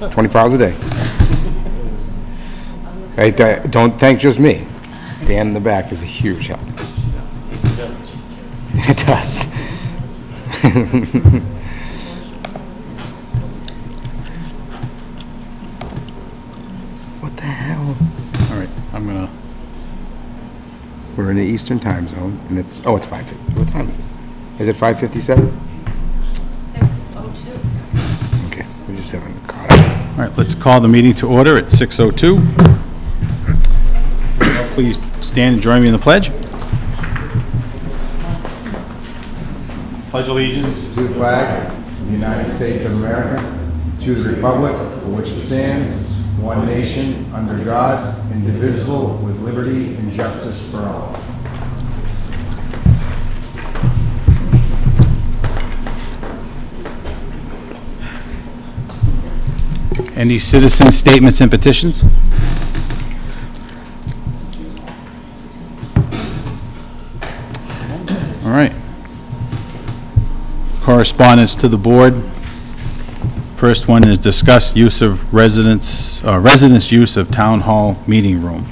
24 hours a day. Hey, don't thank just me. Dan in the back is a huge help. It does. What the hell? All right, I'm gonna. We're in the Eastern time zone, and it's 5:50. What time is it? Is it 5:57? 6:02. Okay, we just haven't caught up. All right, let's call the meeting to order at 6:02. Please stand and join me in the pledge. Pledge allegiance To the flag of the United States of America, to the republic for which it stands, one nation, under God, indivisible, with liberty and justice for all. Any citizen statements and petitions? All right. Correspondence to the board. First one is discuss use of residents' use of town hall meeting room.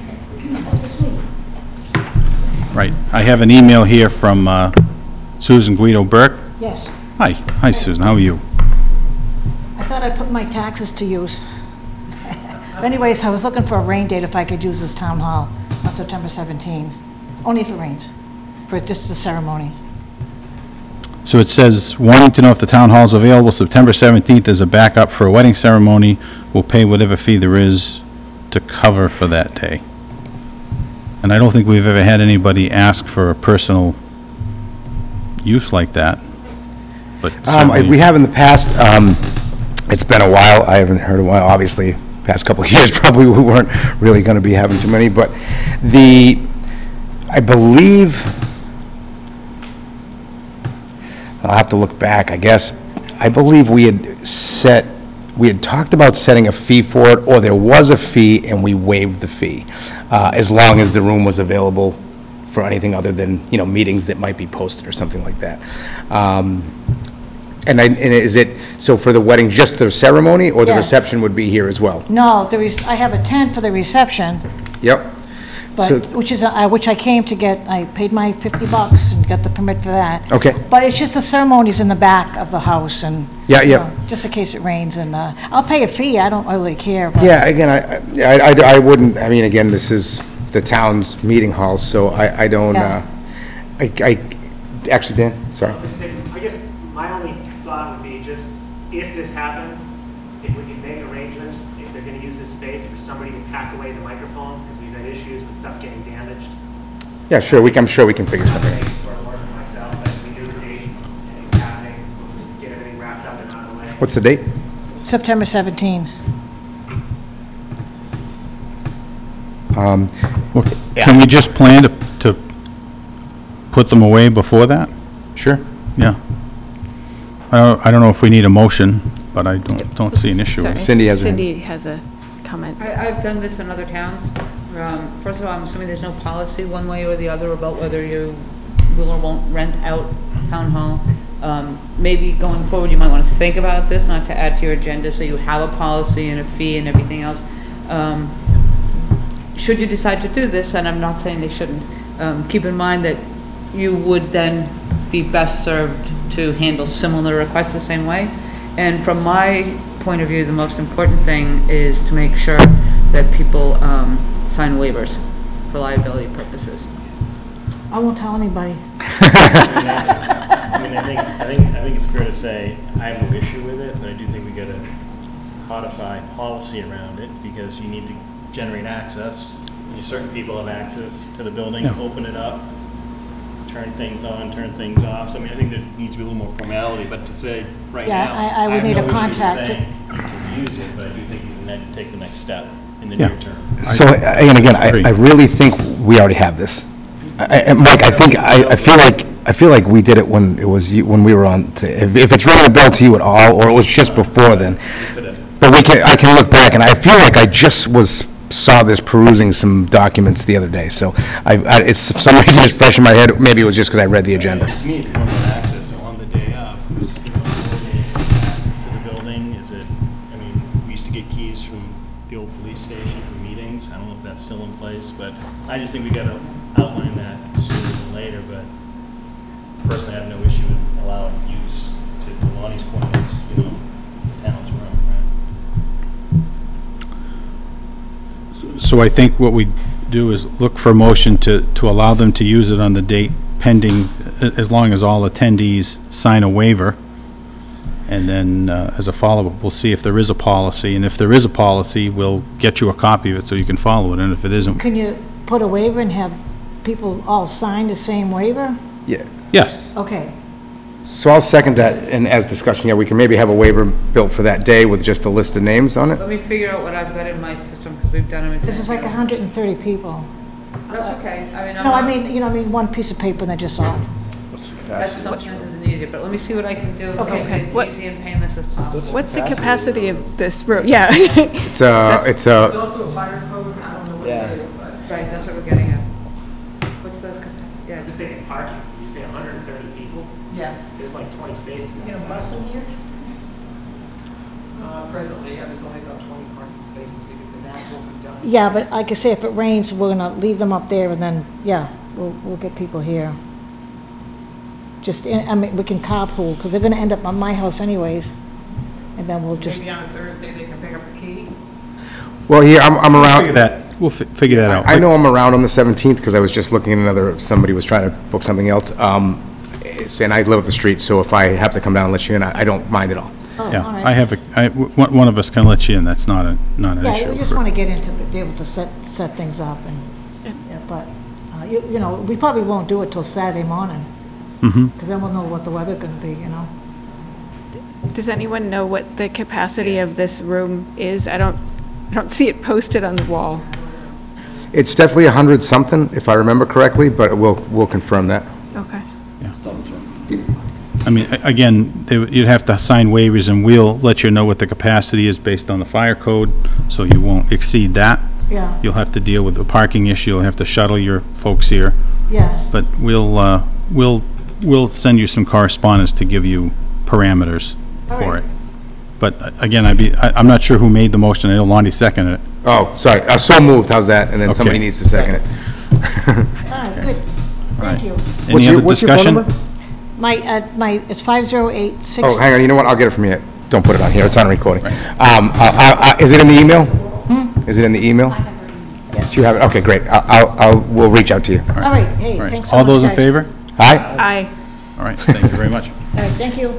Right. I have an email here from Susan Guido Burke. Yes. Hi. Hi, Susan. How are you? I thought I'd put my taxes to use. But anyways, I was looking for a rain date if I could use this town hall on September 17. Only if it rains, for just the ceremony. So it says, wanting to know if the town hall is available September 17th as a backup for a wedding ceremony. We'll pay whatever fee there is to cover for that day. And I don't think we've ever had anybody ask for a personal use like that. But We have in the past. It's been a while. I haven't heard a while. Obviously, past couple of years probably we weren't really going to be having too many. But I believe, I'll have to look back, I guess. I believe we had talked about setting a fee for it, or there was a fee and we waived the fee, as long as the room was available for anything other than, meetings that might be posted or something like that. And is it, so for the wedding, just the ceremony, or the Yeah. reception would be here as well? No, I have a tent for the reception, Yep. So- but, which I came to get. I paid my $50 and got the permit for that. Okay. But it's just the ceremonies in the back of the house, and Yeah. just in case it rains. And I'll pay a fee. I don't really care. But Yeah, again, I wouldn't, again, this is the town's meeting hall, so I don't, Yeah. Actually, Dan, sorry. I guess my only thought would be just, if this happens, if we can make arrangements, if they're gonna use this space, for somebody to pack away the microphones, because we've had issues with stuff getting damaged. Yeah, sure, I'm sure we can figure something out. Or myself, but if we do the date, and it's happening, we'll just get everything wrapped up and out of the way. What's the date? September 17. Well, can we just plan to put them away before that? Sure. Yeah. I don't know if we need a motion, but I don't see an issue. Sorry, Cindy has her hand. Cindy has a comment. I've done this in other towns. First of all, I'm assuming there's no policy one way or the other about whether you will or won't rent out town hall. Maybe going forward, you might want to think about this, not to add to your agenda, so you have a policy and a fee and everything else. Should you decide to do this, and I'm not saying they shouldn't, keep in mind that you would then be best served to handle similar requests the same way. And from my point of view, the most important thing is to make sure that people sign waivers for liability purposes. I won't tell anybody. I think it's fair to say I have no issue with it, but I do think we got to codify policy around it, because you need to generate access. Certain people have access to the building, open it up, turn things on, turn things off. So I think there needs to be a little more formality, but to say right now, I would need a contact. You can use it, but I do think you can then take the next step in the near term. So, again, I really think we already have this. Mike, I feel like we did it when we were on, if it's ringing a bell to you at all, or it was just before then. But I can look back, and I feel like I just saw this perusing some documents the other day, so it's for some reason it's fresh in my head. Maybe it was just because I read the agenda. To me, it's more about access. So on the day of, access to the building, we used to to get keys from the old police station for meetings. I don't know if that's still in place, but I just think we gotta outline that sooner than later, but personally, I have no issue with allowing use. To Lonnie's point, it's, you know, the town's room, right? So I think what we do is look for a motion to allow them to use it on the date pending, as long as all attendees sign a waiver. And then, as a follow-up, we'll see if there is a policy, and if there is a policy, we'll get you a copy of it so you can follow it, and if it isn't. Can you put a waiver and have people all sign the same waiver? Yeah. Yes. Okay. So I'll second that, and as discussion, yeah, we can maybe have a waiver built for that day with just a list of names on it. Let me figure out what I've got in my system, because we've done them in. This is like 130 people. That's okay, I mean, I'm No, I not, mean, you know, I mean, one piece of paper and they're just all. that sometimes isn't easy, but let me see what I can do, Okay. make it What- as easy and painless as possible. What's the capacity of this room? Yeah. It's a, There's also a fire code, I don't know what it is, but. Right, that's what we're getting at. What's the, yeah, Just thinking parking, you say 130 people, Yes. there's like 20 spaces You get a outside. bus in here? Presently, yeah, there's only about 20 parking spaces because the map won't be done. Yeah, but like I say, if it rains, we're gonna leave them up there and then, yeah, we'll get people here. Just, I mean, we can carpool, because they're gonna end up on my house anyways. And then we'll just, Maybe on a Thursday, they can pick up a key. well, here, I'm Figure around, that, we'll figure that out. I know I'm around on the 17th, because I was just looking at somebody was trying to book something else. And I live up the street, so if I have to come down and let you in, I don't mind at all. oh, all Yeah, right. I have, one of us can let you in, that's not an issue. Yeah, we just wanna get into, be able to set things up and, yeah, but, you know, we probably won't do it till Saturday morning. Mm-hmm. Because then we'll know what the weather's gonna be, you know? Does anyone know what the capacity of this room is? I don't see it posted on the wall. It's definitely 100-something, if I remember correctly, but we'll confirm that. Okay. I mean, again, you'd have to sign waivers, and we'll let you know what the capacity is based on the fire code, so you won't exceed that. Yeah, You'll have to deal with the parking issue, you'll have to shuttle your folks here, yeah, but we'll send you some correspondence to give you parameters All for right. it. But again, I'm not sure who made the motion, I know Lonnie seconded it. Oh, sorry, so moved, how's that? And then somebody Okay. needs to second it. all right, good, thank you. What's Any your- other what's your phone discussion? number? It's 508-6. Oh, hang on, you know what, I'll get it from you. Don't put it on here, it's on recording. Is it in the email? Is it in the email? Do you have it? Okay, great, we'll reach out to you. All right, hey, All right. thanks so All much, those in guys. favor? Aye? Aye. All right, thank you very much. All right, thank you.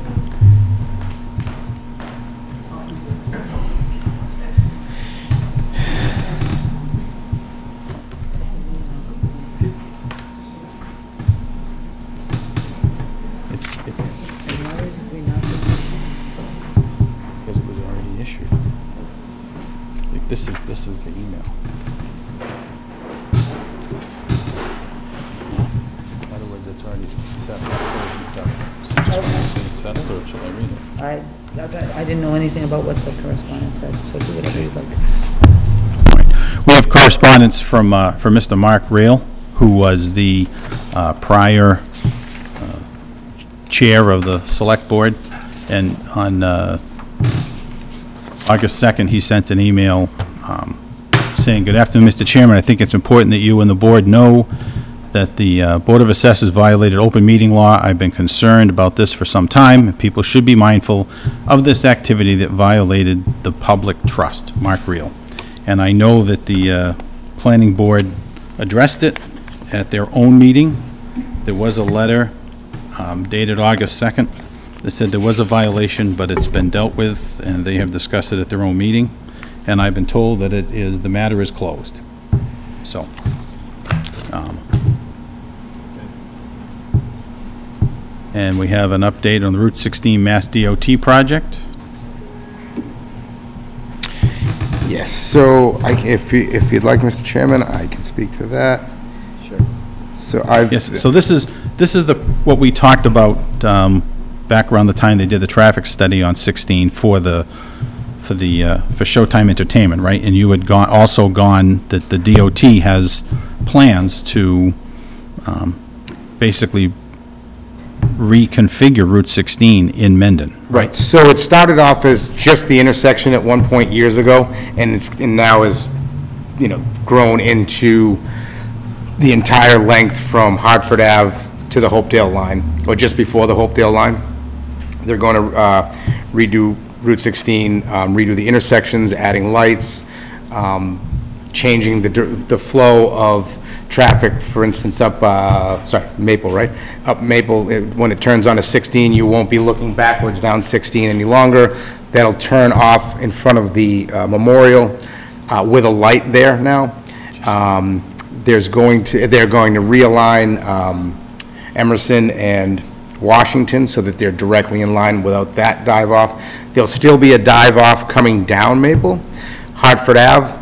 Because it was already issued. Like, this is the email. In other words, it's already settled. So just want to say it's settled, or shall I read it? I didn't know anything about what the correspondence said, so do whatever you'd like. Right. We have correspondence from Mr. Mark Rail, who was the prior chair of the Select Board, and on August 2nd, he sent an email saying, "Good afternoon, Mr. Chairman. I think it's important that you and the board know that the Board of Assessors violated open meeting law. I've been concerned about this for some time, and people should be mindful of this activity that violated the public trust." Mark Reel. And I know that the planning board addressed it at their own meeting. There was a letter dated August 2nd that said there was a violation, but it's been dealt with, and they have discussed it at their own meeting. And I've been told that the matter is closed. So, and we have an update on the Route 16 Mass DOT project. Yes, so if you'd like, Mr. Chairman, I can speak to that. Sure. So Yes, so this is what we talked about back around the time they did the traffic study on 16 for Showtime Entertainment, right? And you had also gone that the DOT has plans to basically reconfigure Route 16 in Mendon. Right, so it started off as just the intersection at one point years ago, and now is, grown into the entire length from Hartford Ave to the Hopedale line, or just before the Hopedale line. They're going to redo Route 16, redo the intersections, adding lights, changing the flow of traffic, for instance, up, Maple, right? Up Maple, when it turns onto 16, you won't be looking backwards down 16 any longer. That'll turn off in front of the memorial with a light there now. They're going to realign Emerson and Washington so that they're directly in line without that dive off. There'll still be a dive off coming down Maple. Hartford Ave,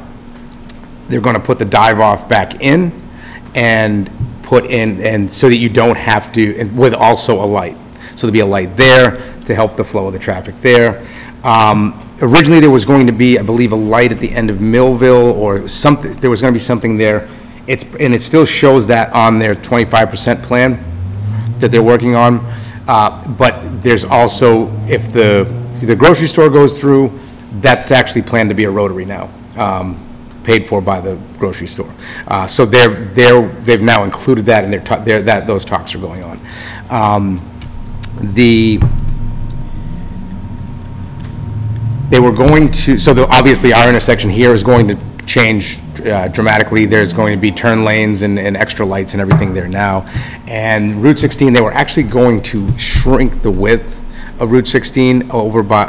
they're going to put the dive off back in and put in, and so that you don't have to, and with also a light. So there'll be a light there to help the flow of the traffic there. Originally there was going to be, I believe, a light at the end of Millville or something. There was going to be something there. And it still shows that on their 25% plan that they're working on. But there's also, if the grocery store goes through, that's actually planned to be a rotary now, paid for by the grocery store. So they've now included that in those talks are going on. They were going to, obviously our intersection here is going to change dramatically. There's going to be turn lanes and extra lights and everything there now. And Route 16, they were actually going to shrink the width of Route 16 over by,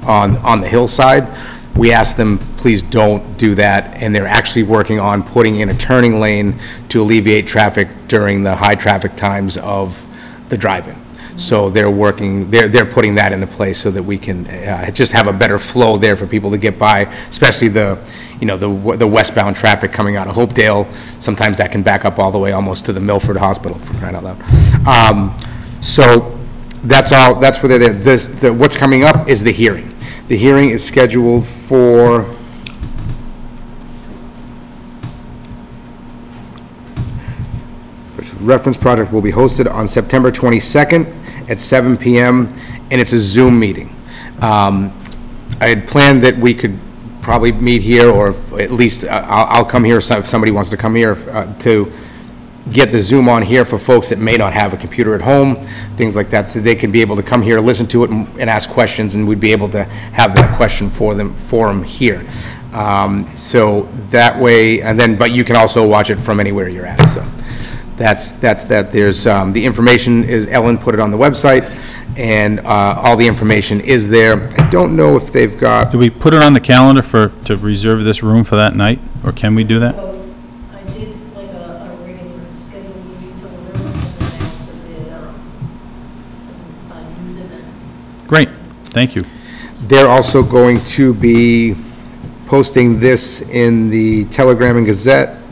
on the hillside. We asked them, please don't do that, and they're actually working on putting in a turning lane to alleviate traffic during the high traffic times of the drive-in. So they're putting that into place so that we can just have a better flow there for people to get by, especially the westbound traffic coming out of Hopedale. Sometimes that can back up all the way almost to the Milford Hospital, for crying out loud. So that's where they're there. What's coming up is the hearing. The hearing is scheduled for reference project will be hosted on September 22nd at 7 p.m. and it's a Zoom meeting. I had planned that we could probably meet here, or at least I'll come here if somebody wants to come here to get the Zoom on here for folks that may not have a computer at home, things like that they can be able to come here, listen to it, and ask questions, and we'd be able to have that question for them here. So that way, but you can also watch it from anywhere you're at. So that's that. There's the information is, Ellen put it on the website, and all the information is there. I don't know if they've got. Do we put it on the calendar to reserve this room for that night, or can we do that? I did like a regular scheduled meeting for the room, and then I also did a news event. Great, thank you. They're also going to be posting this in the Telegram and Gazette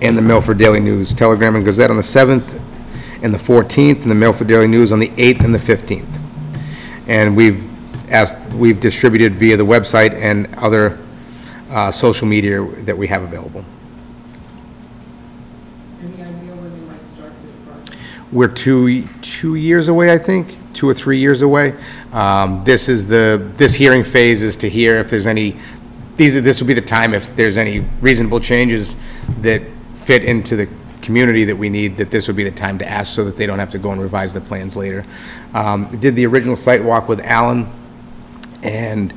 and the Milford Daily News. Telegram and Gazette on the 7th and the 14th, and the Milford Daily News on the 8th and the 15th. And we've distributed via the website and other social media that we have available. Any idea when they might start this project? We're two years away, I think, 2 or 3 years away. This hearing phase is to hear if there's any. This will be the time if there's any reasonable changes that fit into the community that we need, that this would be the time to ask so that they don't have to go and revise the plans later. We did the original site walk with Alan, and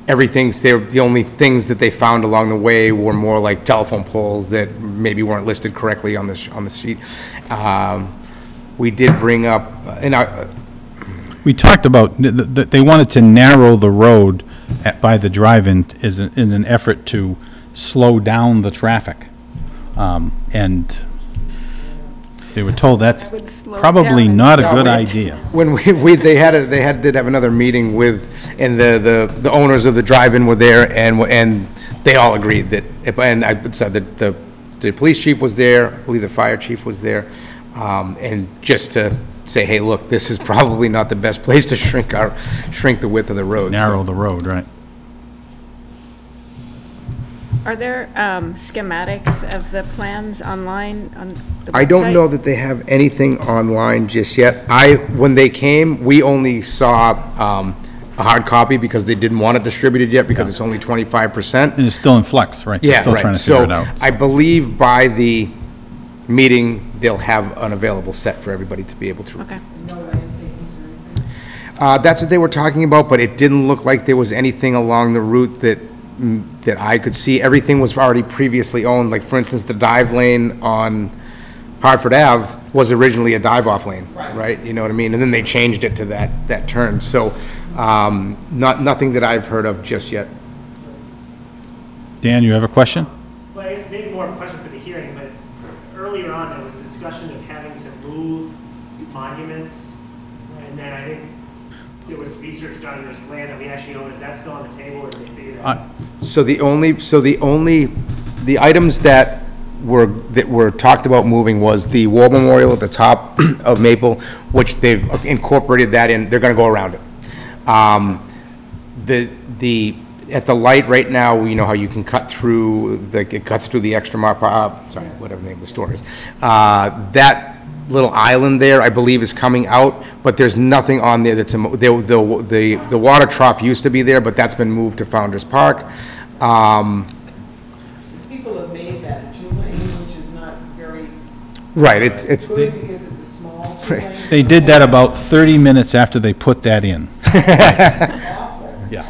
the only things that they found along the way were more like telephone poles that maybe weren't listed correctly on the sheet. We did bring up, We talked about, they wanted to narrow the road by the drive-in in an effort to slow down the traffic. And they were told that's That would slow probably down and not a stop good it. idea. when did have another meeting with, and the owners of the drive-in were there, and they all agreed that, and I said that the police chief was there, I believe the fire chief was there, and just to say, hey, look, this is probably not the best place to shrink the width of the road. Narrow the road, right. Are there schematics of the plans online on the website? I don't know that they have anything online just yet. When they came, we only saw a hard copy because they didn't want it distributed yet because it's only 25%. And it's still in flux, right? They're Yeah, still right. trying to figure it So out. I believe by the meeting, they'll have an available set for everybody to be able to. Okay. No land takings or anything? That's what they were talking about, but it didn't look like there was anything along the route that I could see. Everything was already previously owned. Like, for instance, the dive lane on Hartford Ave was originally a dive-off lane, right? You know what I mean? And then they changed it to that turn. So, nothing that I've heard of just yet. Dan, you have a question? Well, I guess maybe more of a question for the hearing, but earlier on, there was discussion of having to move monuments, and then I think there was research done on this land that we actually own. Is that still on the table, or did they figure that out? So the items that were talked about moving was the war memorial at the top of Maple, which they've incorporated that in. They're going to go around it. At the light right now, you know how you can cut through it cuts through the extra sorry, whatever the name of the store is. That little island there, I believe, is coming out, but there's nothing on there that's the water trough used to be there, but that's been moved to Founders Park. Because people have made that a two-lane, which is not very Right, it's good because it's a small two-lane. They did that about 30 minutes after they put that in. Awful. Yeah.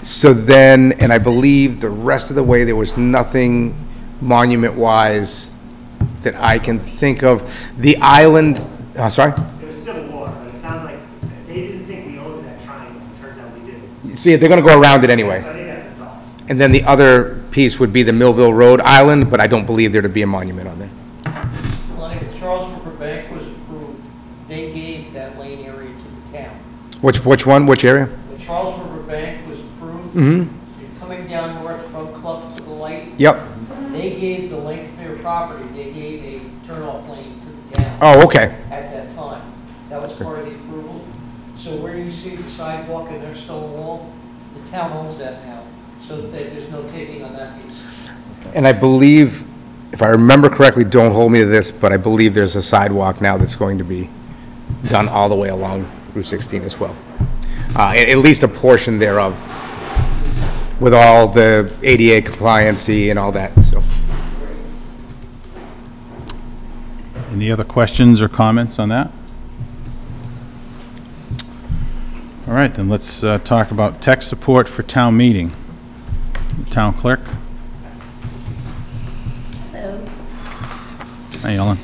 so then, and I believe the rest of the way, there was nothing monument-wise that I can think of. The island, sorry? It was Civil War, but it sounds like they didn't think we owned that triangle. It turns out we do. So yeah, they're gonna go around it anyway. So I think that's been solved. And then the other piece would be the Millville Road Island, but I don't believe there to be a monument on there. Like the Charles River Bank was approved, they gave that lane area to the town. Which one, which area? The Charles River Bank was approved. Mm-hmm. You're coming down north from Clough to the light. Yep. They gave the length of their property, they gave a turnoff lane to the town. Oh, okay. At that time. That was part of the approval. So where you see the sidewalk and their stone wall, the town owns that now. So there's no taking on that piece. And I believe, if I remember correctly, don't hold me to this, but I believe there's a sidewalk now that's going to be done all the way along Route 16 as well. At least a portion thereof, with all the ADA compliancy and all that, so. Any other questions or comments on that? All right, then let's talk about tech support for town meeting. Town clerk? Hello. Hi, Ellen.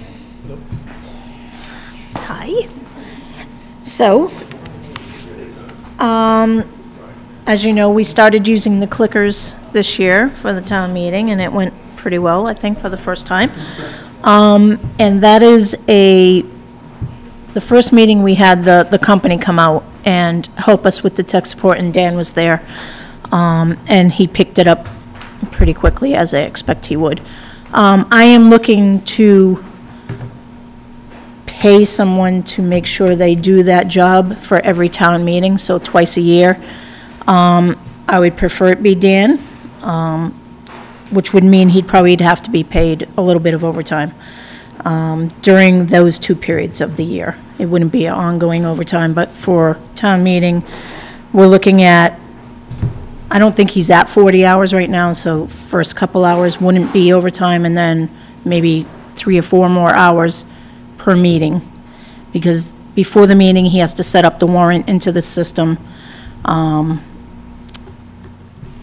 Hi. So, as you know, we started using the clickers this year for the town meeting, and it went pretty well, I think, for the first time. And that is the first meeting we had the company come out and help us with the tech support, and Dan was there. And he picked it up pretty quickly, as I expect he would. I am looking to pay someone to make sure they do that job for every town meeting, so twice a year. I would prefer it be Dan, which would mean he'd probably have to be paid a little bit of overtime during those 2 periods of the year. It wouldn't be ongoing overtime, but for town meeting, we're looking at, I don't think he's at 40 hours right now, so first couple hours wouldn't be overtime, and then maybe 3 or 4 more hours per meeting, because before the meeting, he has to set up the warrant into the system.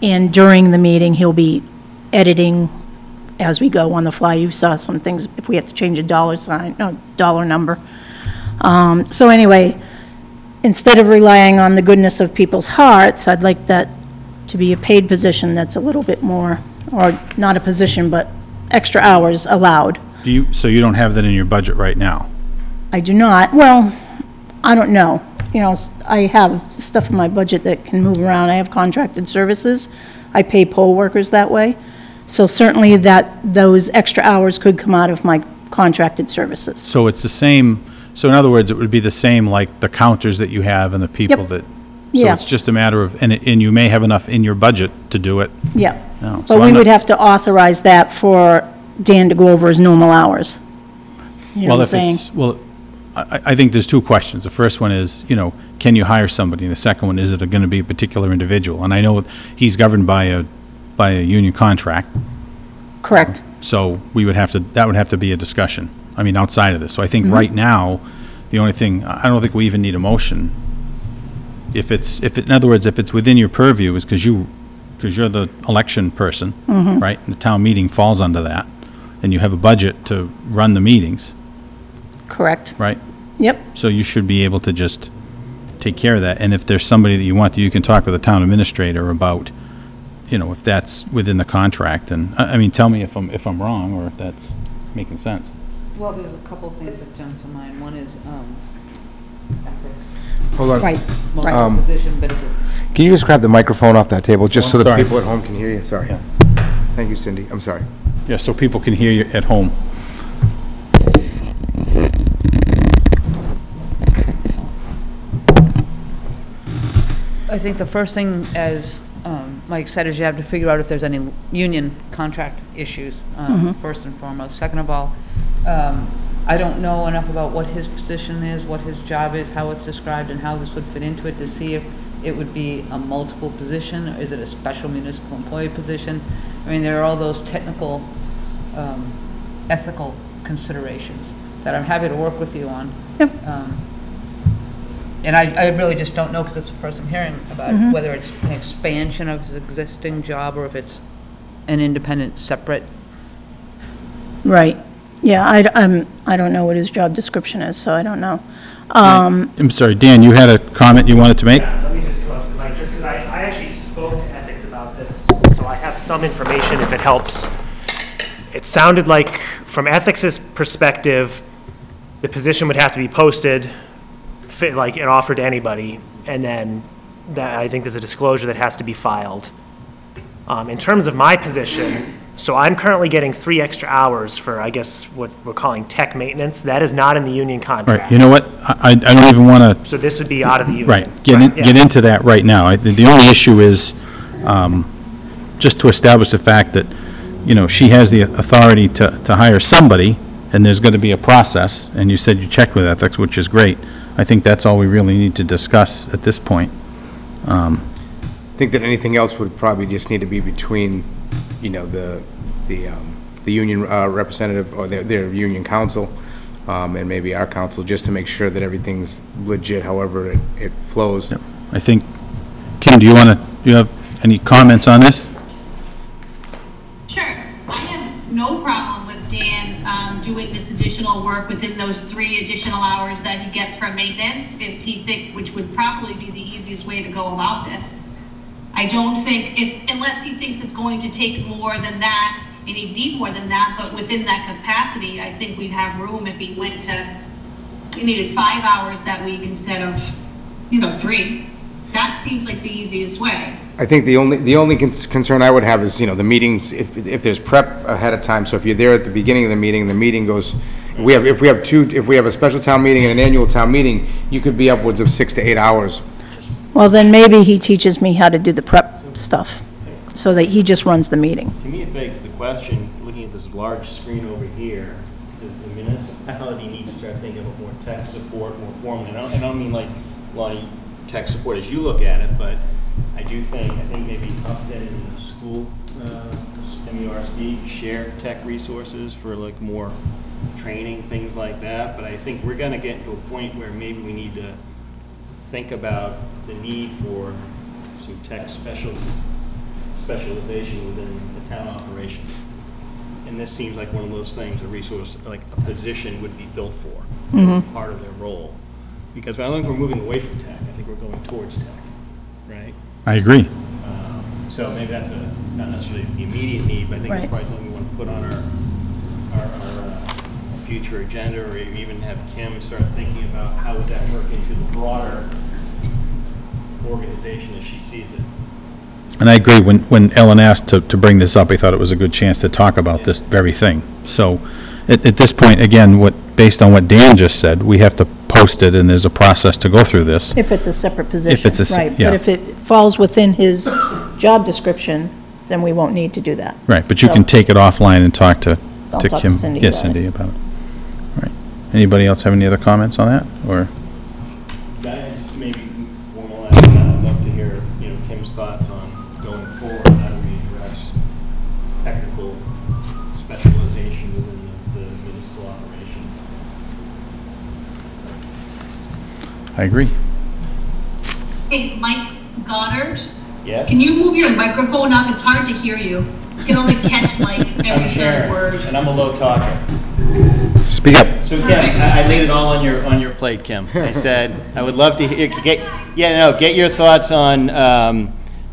And during the meeting, he'll be editing as we go on the fly. You saw some things, if we have to change a dollar number. So anyway, instead of relying on the goodness of people's hearts, I'd like that to be a paid position that's a little bit more, or not a position, but extra hours allowed. So you don't have that in your budget right now? I do not. Well, I don't know. You know, I have stuff in my budget that can move around. I have contracted services. I pay poll workers that way. So certainly those extra hours could come out of my contracted services. So it's the same, so in other words, it would be the same like the counters that you have and the people that, Yeah. it's just a matter of, and you may have enough in your budget to do it. Yeah. No, so But we I'm would not- have to authorize that for Dan to go over his normal hours. You know Well, what I'm if saying? it's, well, I think there's two questions. The first one is, can you hire somebody? And the second one, is it going to be a particular individual? And I know he's governed by a union contract, Correct. so that would have to be a discussion, I mean, outside of this. So I think right now, the only thing, I don't think we even need a motion. In other words, if it's within your purview, is because you're the election person, right? And the town meeting falls under that, and you have a budget to run the meetings, Correct. right? Yep. So you should be able to just take care of that. And if there's somebody that you want, you can talk with the town administrator about, if that's within the contract. And, I mean, tell me if I'm wrong or if that's making sense. Well, there's a couple things that jump to mind. One is ethics. Hold on. Right. Multiple position, but is it Can you just grab the microphone off that table, just Oh, so the sorry. people at home can hear you? Sorry. Yeah. Thank you, Cindy. I'm sorry. Yeah, so people can hear you at home. I think the first thing, as Mike said, is you have to figure out if there's any union contract issues, first and foremost. Second of all, I don't know enough about what his position is, what his job is, how it's described, and how this would fit into it to see if it would be a multiple position, or is it a special municipal employee position? I mean, there are all those technical, ethical considerations that I'm happy to work with you on. Yep. And I really just don't know, because it's the first I'm hearing about it, whether it's an expansion of his existing job or if it's an independent, separate. Right. Yeah, I don't know what his job description is, so I don't know. I'm sorry, Dan, you had a comment you wanted to make? Yeah, let me just go up to the mic, just because I actually spoke to ethics about this, so I have some information if it helps. It sounded like, from ethics' perspective, the position would have to be posted, like an offer to anybody, and then that I think there's a disclosure that has to be filed. In terms of my position, so I'm currently getting 3 extra hours for, I guess, what we're calling tech maintenance. That is not in the union contract. Right, you know what? I don't even want to, So this would be out of the union. right, Yeah. get into that right now. The only issue is, just to establish the fact that, she has the authority to hire somebody, and there's going to be a process, and you said you checked with ethics, which is great. I think that's all we really need to discuss at this point. I think that anything else would probably just need to be between, the union representative or their union council, and maybe our council, just to make sure that everything's legit, however it flows. Yep. I think, Kim, do you have any comments on this? Sure. I have no problem with Dan doing this additional work within those 3 additional hours that he gets from maintenance, if he which would probably be the easiest way to go about this. I don't think, unless he thinks it's going to take more than that, and he'd need more than that, but within that capacity, I think we'd have room if he went to, he needed 5 hours that week instead of, 3. That seems like the easiest way. I think the only concern I would have is, the meetings, if there's prep ahead of time, so if you're there at the beginning of the meeting goes, if we have a special town meeting and an annual town meeting, you could be upwards of 6 to 8 hours. Well, then maybe he teaches me how to do the prep stuff, so that he just runs the meeting. To me, it begs the question, looking at this large screen over here, does the municipality need to start thinking of more tech support more formally? And I don't mean like Lonnie tech support as you look at it, but I think maybe updating in the school, MERSD, share tech resources for like more training, things like that. But I think we're going to get to a point where maybe we need to think about the need for some tech specialization within the town operations. And this seems like one of those things, a resource, like a position would be built for, part of their role. Because I don't think we're moving away from tech, I think we're going towards tech, right? I agree. So maybe that's not necessarily the immediate need, but I think Right. it's probably something we want to put on our future agenda, or even have Kim start thinking about how would that work into the broader organization as she sees it. And I agree, when Ellen asked to bring this up, I thought it was a good chance to talk about this very thing. So, at this point, again, based on what Dan just said, we have to posted and there's a process to go through this. If it's a separate position, it's a right. yeah. But if it falls within his job description, then we won't need to do that. Right, but you So- can take it offline and talk to I'll talk to Kim. Cindy Yes, about it. Cindy, about it. Right. Anybody else have any other comments on that, or? Just maybe formalize that. I'd love to hear, Kim's thoughts on going forward, how do we address technical specialization within the municipal operations? I agree. Hey, Mike Goddard, Yes? can you move your microphone up? It's hard to hear you. You can only catch like every third word. And I'm a low talker. Speak up. So Kim, I laid it all on your plate, Kim. I said, I would love to get your thoughts on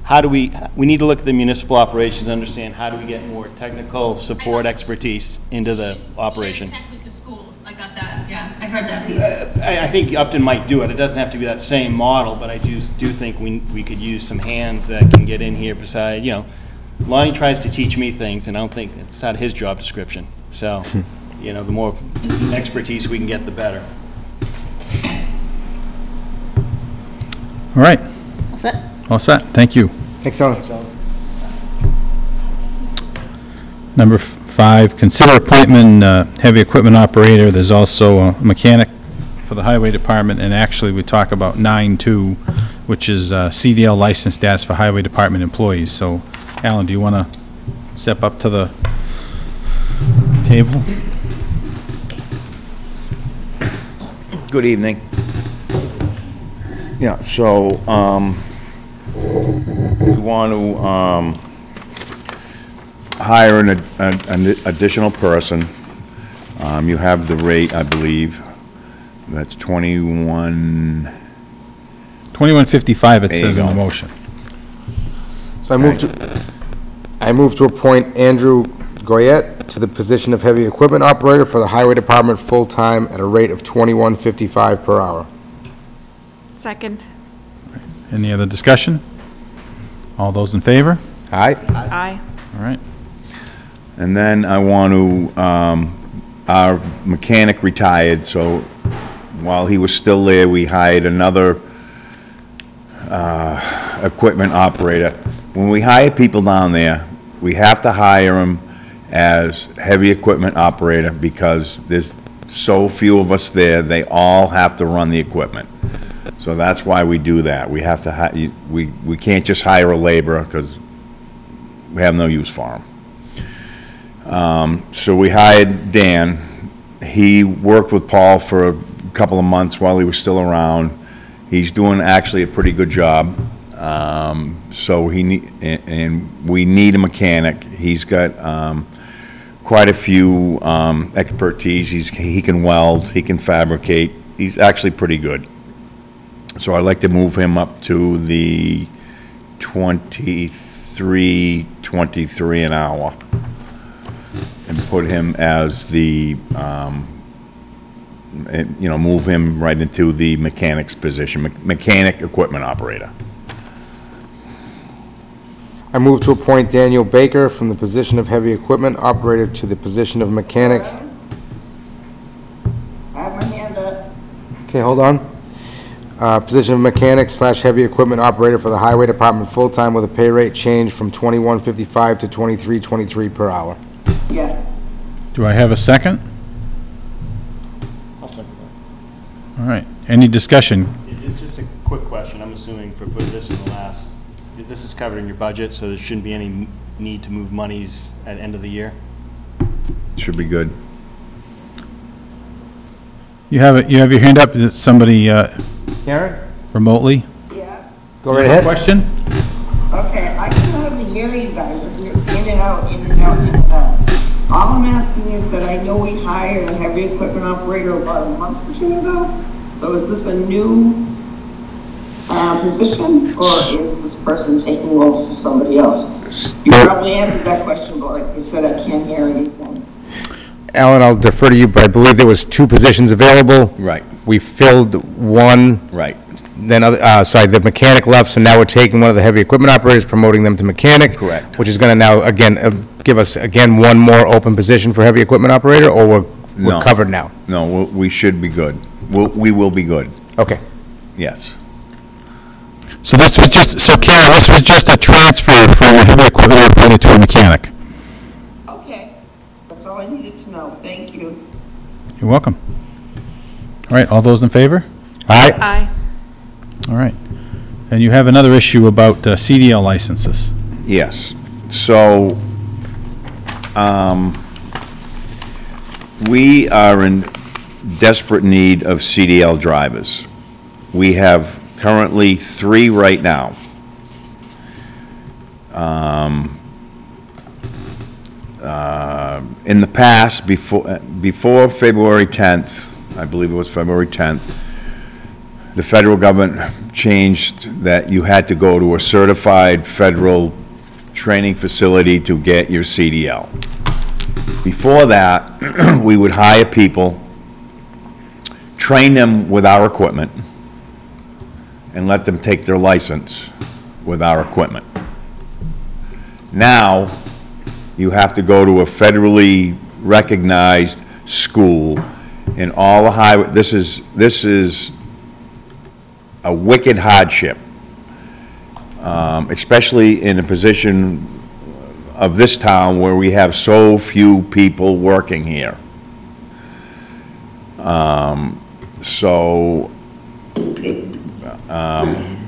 how do we need to look at the municipal operations, understand how do we get more technical support expertise into the operation. Share tech with the schools. I got that. Yeah, I heard that piece. I think Upton might do it. It doesn't have to be that same model, but I do think we could use some hands that can get in here beside, Lonnie tries to teach me things, and I don't think it's not his job description. So, the more expertise we can get, the better. All right, All set? all set, thank you. Thanks, Ellen. Number 5, consider appointment heavy equipment operator. There's also a mechanic for the highway department, and actually we talk about 9-2, which is CDL license status for highway department employees. So, Alan, do you want to step up to the table? Good evening. Yeah, so, we want to, hire an additional person. You have the rate, I believe. That's 2155 it says in the motion. So I move to appoint Andrew Goyette to the position of heavy equipment operator for the highway department full-time at a rate of $21.55 per hour. Second. Any other discussion? All those in favor? Aye. Aye. All right. And then I want to, our mechanic retired, so while he was still there, we hired another equipment operator. When we hire people down there, we have to hire them as heavy equipment operator because there's so few of us there, they all have to run the equipment. So that's why we do that. We have to, we can't just hire a laborer because we have no use for them. So we hired Dan. He worked with Paul for a couple of months while he was still around. He's doing actually a pretty good job. So we need a mechanic. He's got quite a few expertise. He can weld, he can fabricate. He's actually pretty good. So I'd like to move him up to the 23 an hour and put him as the, move him right into the mechanic's position, mechanic equipment operator. I move to appoint Daniel Baker from the position of heavy equipment operator to the position of mechanic. I have my hand up. Okay, hold on. Position of mechanic/heavy equipment operator for the highway department full-time with a pay rate change from $21.55 to $23.23 per hour. Yes. Do I have a second? I'll second that. All right. Any discussion? It's just a quick question. I'm assuming for putting this in the last, this is covered in your budget, so there shouldn't be any need to move monies at end of the year? Should be good. You have your hand up. Is it somebody Karen? remotely? Yes. Go right ahead. Question? Okay, I can hardly hear you guys. You're in and out, in and out, in and out. All I'm asking is that I know we hired a heavy equipment operator about a month or two ago. So is this a new position, or is this person taking roles for somebody else? You probably answered that question, but like I said, I can't hear anything. Alan, I'll defer to you, but I believe there was 2 positions available. Right. We filled one. Right. Then, the mechanic left, so now we're taking one of the heavy equipment operators, promoting them to mechanic. Correct. Which is going to now, again, give us, again, one more open position for heavy equipment operator, or we're No. covered now? No, we should be good. we will be good, Okay. yes. So this was just, so Karen, this was just a transfer from a heavy equipment operator to a mechanic. Okay, that's all I needed to know. Thank you. You're welcome. All right, all those in favor? Aye. Aye. All right. And you have another issue about CDL licenses. Yes, so, we are in desperate need of CDL drivers. We have currently 3 right now. In the past, before February 10th, I believe it was February 10th, the federal government changed that you had to go to a certified federal training facility to get your CDL. Before that, we would hire people, train them with our equipment, and let them take their license with our equipment. Now, you have to go to a federally recognized school in all the highway. This is a wicked hardship, especially in a position of this town where we have so few people working here.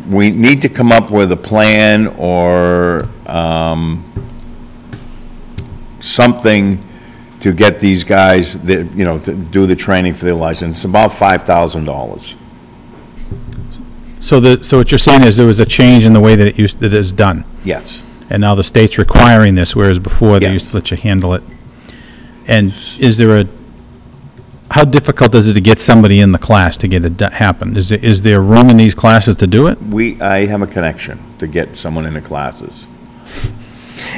We need to come up with a plan or something to get these guys, that, you know, to do the training for their license. It's about $5,000. So what you're saying is there was a change in the way that it is done, Yes. and now the state's requiring this, whereas before they Yes. used to let you handle it. And is there how difficult is it to get somebody in the class to get it happen? Is there room in these classes to do it? I have a connection to get someone into classes.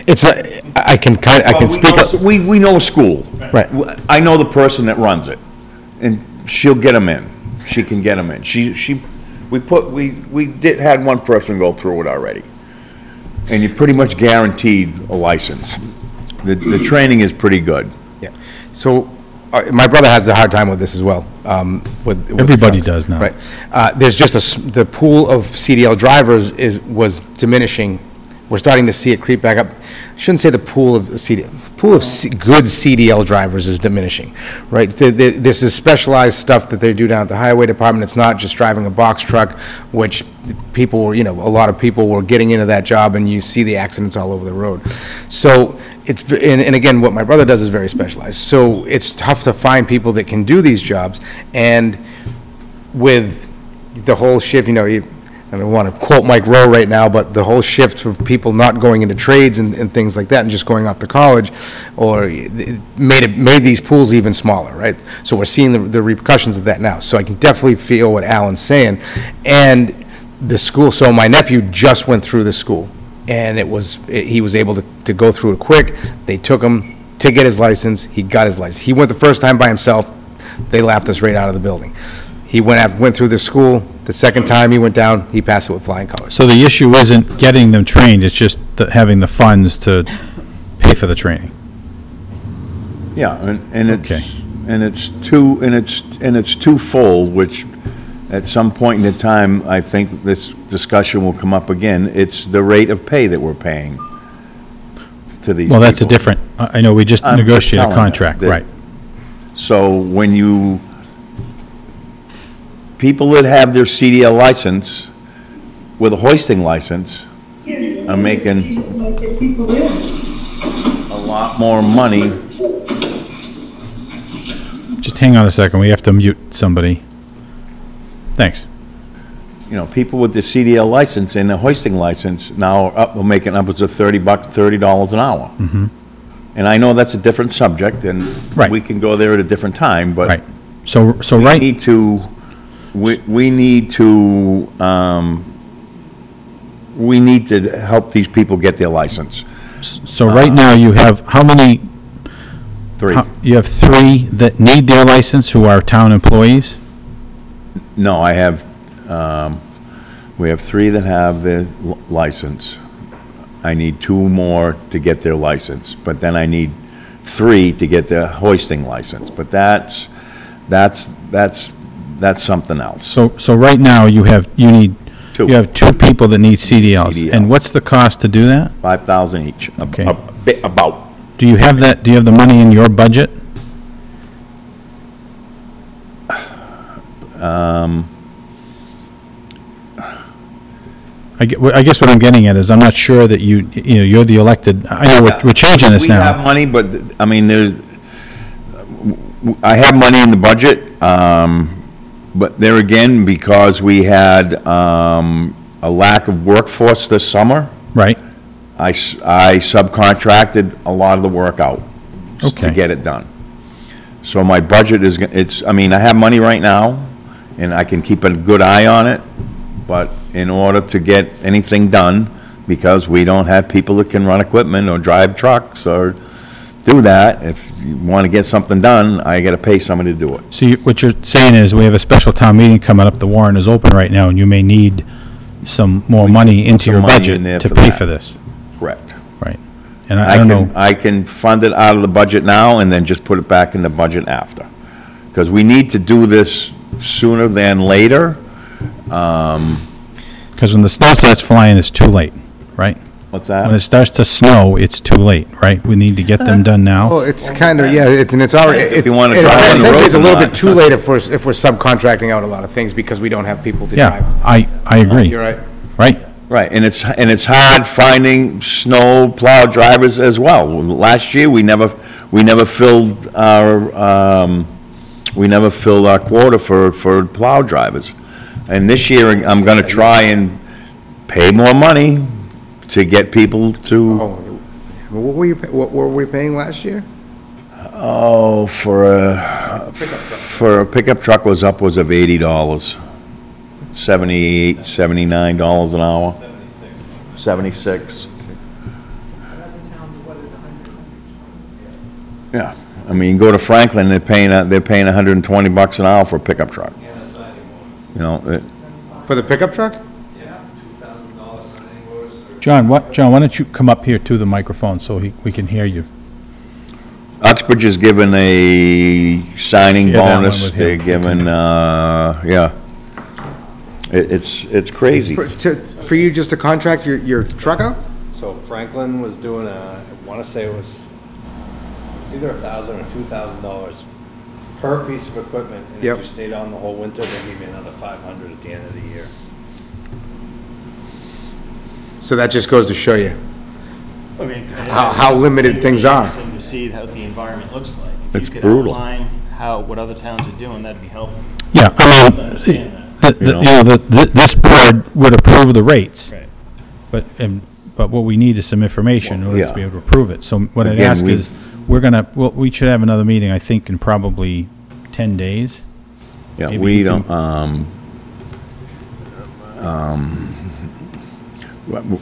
I can speak up. We know a school. Right. I know the person that runs it, and she'll get them in. She can get them in. We had one person go through it already, and you're pretty much guaranteed a license. The training is pretty good. Yeah. So, my brother has a hard time with this as well. With Everybody trucks. does now. Right. There's just the pool of CDL drivers was diminishing. We're starting to see it creep back up. I shouldn't say the pool of good CDL drivers is diminishing, right? This is specialized stuff that they do down at the highway department. It's not just driving a box truck, which people were, a lot of people were getting into that job, and you see the accidents all over the road. So and again, what my brother does is very specialized. So it's tough to find people that can do these jobs, and with the whole shift, I don't want to quote Mike Rowe right now, but the whole shift of people not going into trades and things like that and just going off to college, or made these pools even smaller, right? So we're seeing the repercussions of that now. So I can definitely feel what Alan's saying. And the school, so my nephew just went through the school, and he was able to go through it quick. They took him to get his license. He got his license. He went the first time by himself. They laughed us right out of the building. He went through the school. The second time he went down, he passed it with flying colors. So the issue isn't getting them trained, it's just having the funds to pay for the training. Yeah, and it's Okay. and it's twofold, which at some point in the time, I think this discussion will come up again. It's the rate of pay that we're paying to these Well, that's a people. different, I know, we just I'm just negotiated a telling you contract, that- right. So when people that have their CDL license with a hoisting license are making a lot more money. Just hang on a second, we have to mute somebody. Thanks. People with the CDL license and the hoisting license now are making upwards of $30 an hour. Mm-hmm. And I know that's a different subject, and Right. we can go there at a different time, but Right. So we right, need to, we need to help these people get their license. so right now you have, how many, 3. you have 3 that need their license who are town employees? No, we have 3 that have the license. I need 2 more to get their license, but then I need 3 to get the hoisting license. But that's that's something else. So right now, you have 2 people that need CDLs. CDL. And what's the cost to do that? 5,000 each. Okay. About. Do you have that, do you have the money in your budget? I guess what I'm getting at is I'm not sure that you're the elected, I know we're changing this now. We have money, but, I mean, I have money in the budget, but there again, because we had a lack of workforce this summer. Right. I subcontracted a lot of the work out to get it done. So my budget is, I mean, I have money right now, and I can keep a good eye on it, but in order to get anything done, because we don't have people that can run equipment or drive trucks or do that, if you want to get something done, I got to pay somebody to do it. So what you're saying is we have a special town meeting coming up, the warrant is open right now, and you may need some more money into your budget to pay for this. Correct. Right. And I don't know. I can fund it out of the budget now and then just put it back in the budget after. Because we need to do this sooner than later. Because when the snow starts flying, it's too late, right? What's that? When it starts to snow, it's too late, right? We need to get them done now. Well, it's kind of, yeah, and it's already, If you want to drive on the road it's a little bit or too late if we're subcontracting out a lot of things because we don't have people to drive. Yeah, I agree. You're right. Right? Right, and it's hard finding snow plow drivers as well. Last year, we never filled our quota for plow drivers. And this year, I'm gonna try and pay more money to get people to. Oh, what were we paying last year? Oh, for a pickup truck was upwards of $80. $78, $79 an hour. 76. Yeah, I mean, go to Franklin, they're paying $120 an hour for a pickup truck. You know, For the pickup truck? John, why don't you come up here to the microphone so we can hear you? Uxbridge is given a signing Share that one bonus. with him. They're given, yeah. It's crazy. For you just to contract your truck out? So Franklin was doing I want to say it was either $1,000 or $2,000 per piece of equipment. And Yep. if you stayed on the whole winter, they gave you another $500 at the end of the year. So that just goes to show you I mean, how limited things are. Interesting to see how the environment looks like. If It's you could brutal. outline what other towns are doing, that'd be helpful. Yeah, I mean, Understand that. this board would approve the rates. Right. But what we need is some information in order Yeah. to be able to approve it. So what I'd Again, ask is, we should have another meeting, I think, in probably 10 days. Yeah, Maybe we you don't,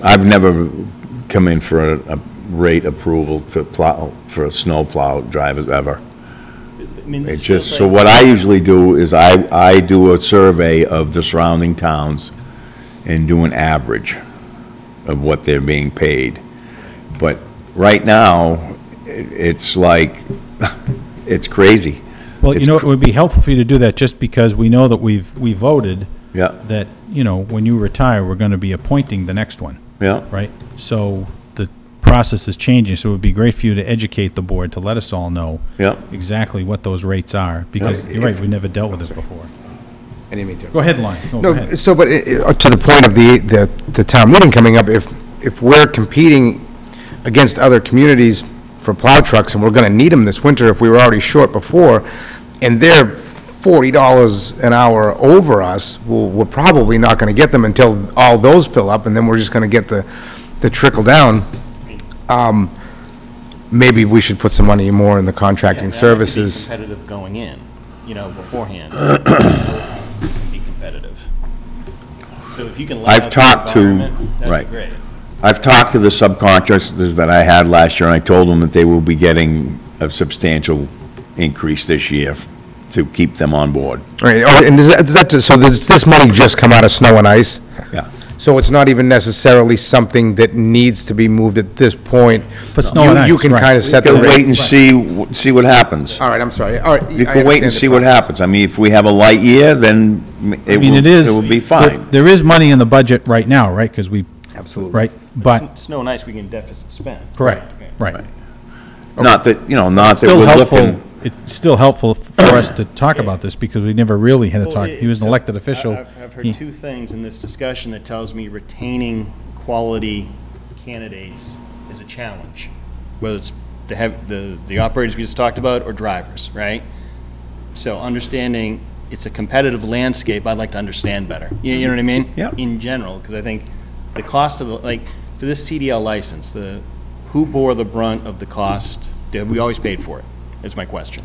I've never come in for a rate approval to plow, for a snow plow drivers ever. I mean, this It's just, feels so like- what I usually do is I do a survey of the surrounding towns and do an average of what they're being paid. But right now, it's like, it's crazy. Well, you know, it would be helpful for you to do that just because we know that we voted Yeah, that, when you retire, we're going to be appointing the next one, yeah. right? So the process is changing, so it would be great for you to educate the board, to let us all know Yeah. exactly what those rates are, because you're right, we never dealt with it before. I didn't mean to. Go ahead, Lon. Go No, ahead. so, but to the point of the town meeting coming up, if we're competing against other communities for plow trucks, and we're gonna need them this winter if we were already short before, and they're $40 an hour over us, well, we're probably not gonna get them until all those fill up, and then we're just gonna get the trickle down. Maybe we should put some money more in the contracting Yeah, that could be services. competitive going in, beforehand. Be competitive. So if you can lay I've out the talked to, environment, that'd right. be great. I've talked to the subcontractors that I had last year, and I told them that they will be getting a substantial increase this year to keep them on board. Right, oh, and does this money just come out of snow and ice? Yeah. So it's not even necessarily something that needs to be moved at this point. For snow and You ice, can right. kind of You set the can rate. wait and see what happens. All right, I'm sorry. All right. You I can wait and understand the see what process. happens. I mean, if we have a light year, then I mean, it is. it will be fine. There is money in the budget right now, right? Because we, Absolutely. right, but, Snow and ice, we can deficit spend. correct, right. Not that, not that Still we're helpful, looking. it's still helpful for us to talk about this, because we never really had to talk. He was an elected official. I've He- heard two things in this discussion that tells me retaining quality candidates is a challenge, whether it's the operators we just talked about or drivers, right? So understanding it's a competitive landscape, I'd like to understand better. You know what I mean? Yeah. In general, because I think the cost of for this CDL license, who bore the brunt of the cost? Have we always paid for it? Is my question.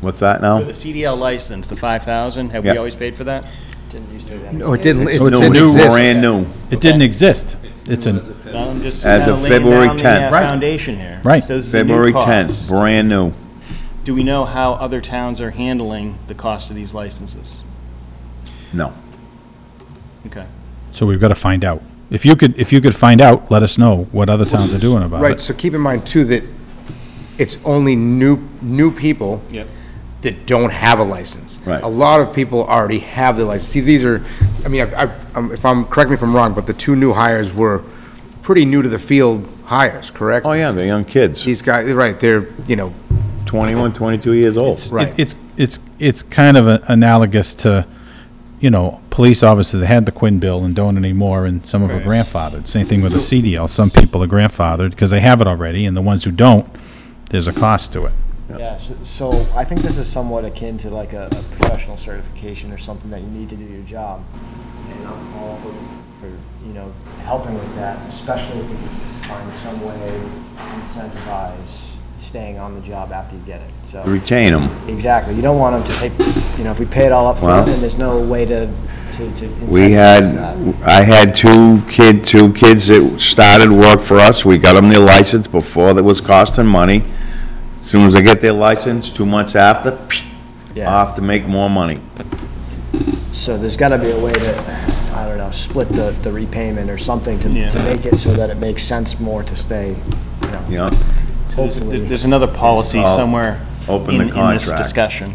What's that now? For the CDL license, the 5,000, have we Yeah. always paid for that? No, it didn't, it So it's a didn't new- exist. Brand new. It didn't exist. It's an, I'm just As of kinda laying February down the, 10th. Right. foundation here. Right. So this is a new February cost. 10th, brand new. Do we know how other towns are handling the cost of these licenses? No. Okay. so we've got to find out. If you could find out, let us know what other towns are doing about Right, it. so keep in mind too that it's only new people Yep. that don't have a license. Right. A lot of people already have the license. See, these are, I mean, correct me if I'm wrong, but the two new hires were pretty new to the field hires, correct? Oh, yeah, they're young kids, These guys, right, they're, 21, 22 years old. Right. It's kind of analogous to, police officers that had the Quinn bill and don't anymore, and some of them are grandfathered. Same thing with the CDL. Some people are grandfathered because they have it already, and the ones who don't, there's a cost to it. Yeah, so I think this is somewhat akin to like a professional certification or something that you need to do your job. And I'm all for helping with that, especially if we can find some way to incentivize staying on the job after you get it. So Retain them. exactly, you don't want them to take, if we pay it all up front, then there's no way to incentivize that. I had two kids that started work for us. We got them their license before that was costing money. As soon as they get their license, 2 months after, Yeah. off to make more money. So there's got to be a way to, I don't know, split the repayment or something to make it so that it makes sense more to stay, Yeah. So there's another policy It's all somewhere open in the this contract. discussion.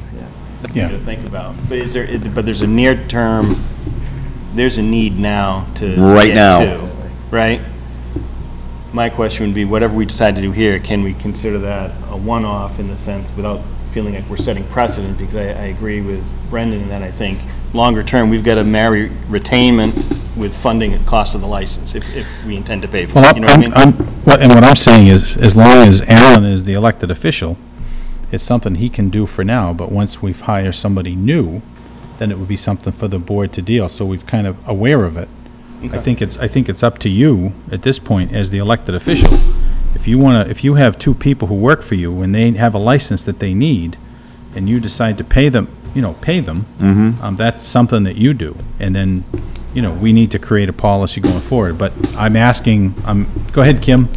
Yeah. To think about. But there's a near term, there's a need now to Right get now. to, right? My question would be, whatever we decide to do here, can we consider that a one-off in the sense, without feeling like we're setting precedent? Because I agree with Brendan in that I think longer term, we've got to marry retainment with funding the cost of the license if we intend to pay for Well, it. You know what I mean? what I'm saying is, as long as Alan is the elected official, it's something he can do for now, but once we've hired somebody new, then it would be something for the board to deal, so we've kind of aware of it. I think it's up to you at this point as the elected official. If you have two people who work for you and they have a license that they need, and you decide to pay them, that's something that you do. And then, we need to create a policy going forward. But I'm asking, go ahead, Kim.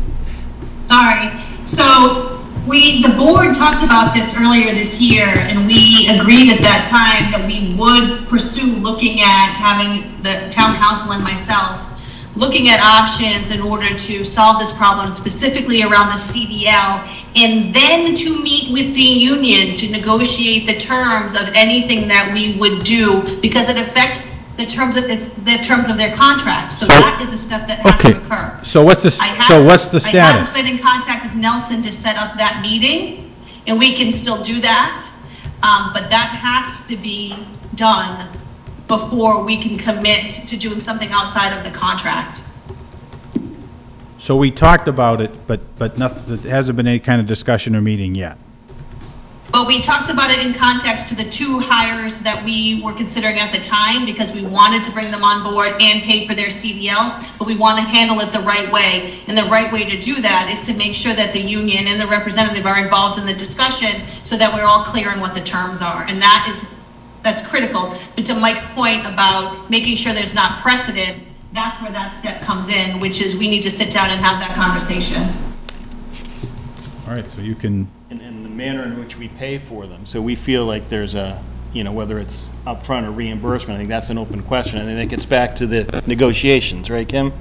Sorry. So the board talked about this earlier this year, and we agreed at that time that we would pursue looking at having the town council and myself looking at options in order to solve this problem, specifically around the CDL, and then to meet with the union to negotiate the terms of anything that we would do, because it affects the terms of their contract. So that is a step that has to occur. So what's the status? I have been in contact with Nelson to set up that meeting, and we can still do that, but that has to be done before we can commit to doing something outside of the contract. So we talked about it, but nothing, there hasn't been any kind of discussion or meeting yet. But we talked about it in context to the two hires that we were considering at the time, because we wanted to bring them on board and pay for their CDLs, but we want to handle it the right way. And the right way to do that is to make sure that the union and the representative are involved in the discussion so that we're all clear on what the terms are. And that's critical. But to Mike's point about making sure there's not precedent, that's where that step comes in, which is we need to sit down and have that conversation. All right, so you can... And the manner in which we pay for them. So we feel like there's a you know, whether it's upfront or reimbursement, I think that's an open question. I think that gets back to the negotiations, right, Kim?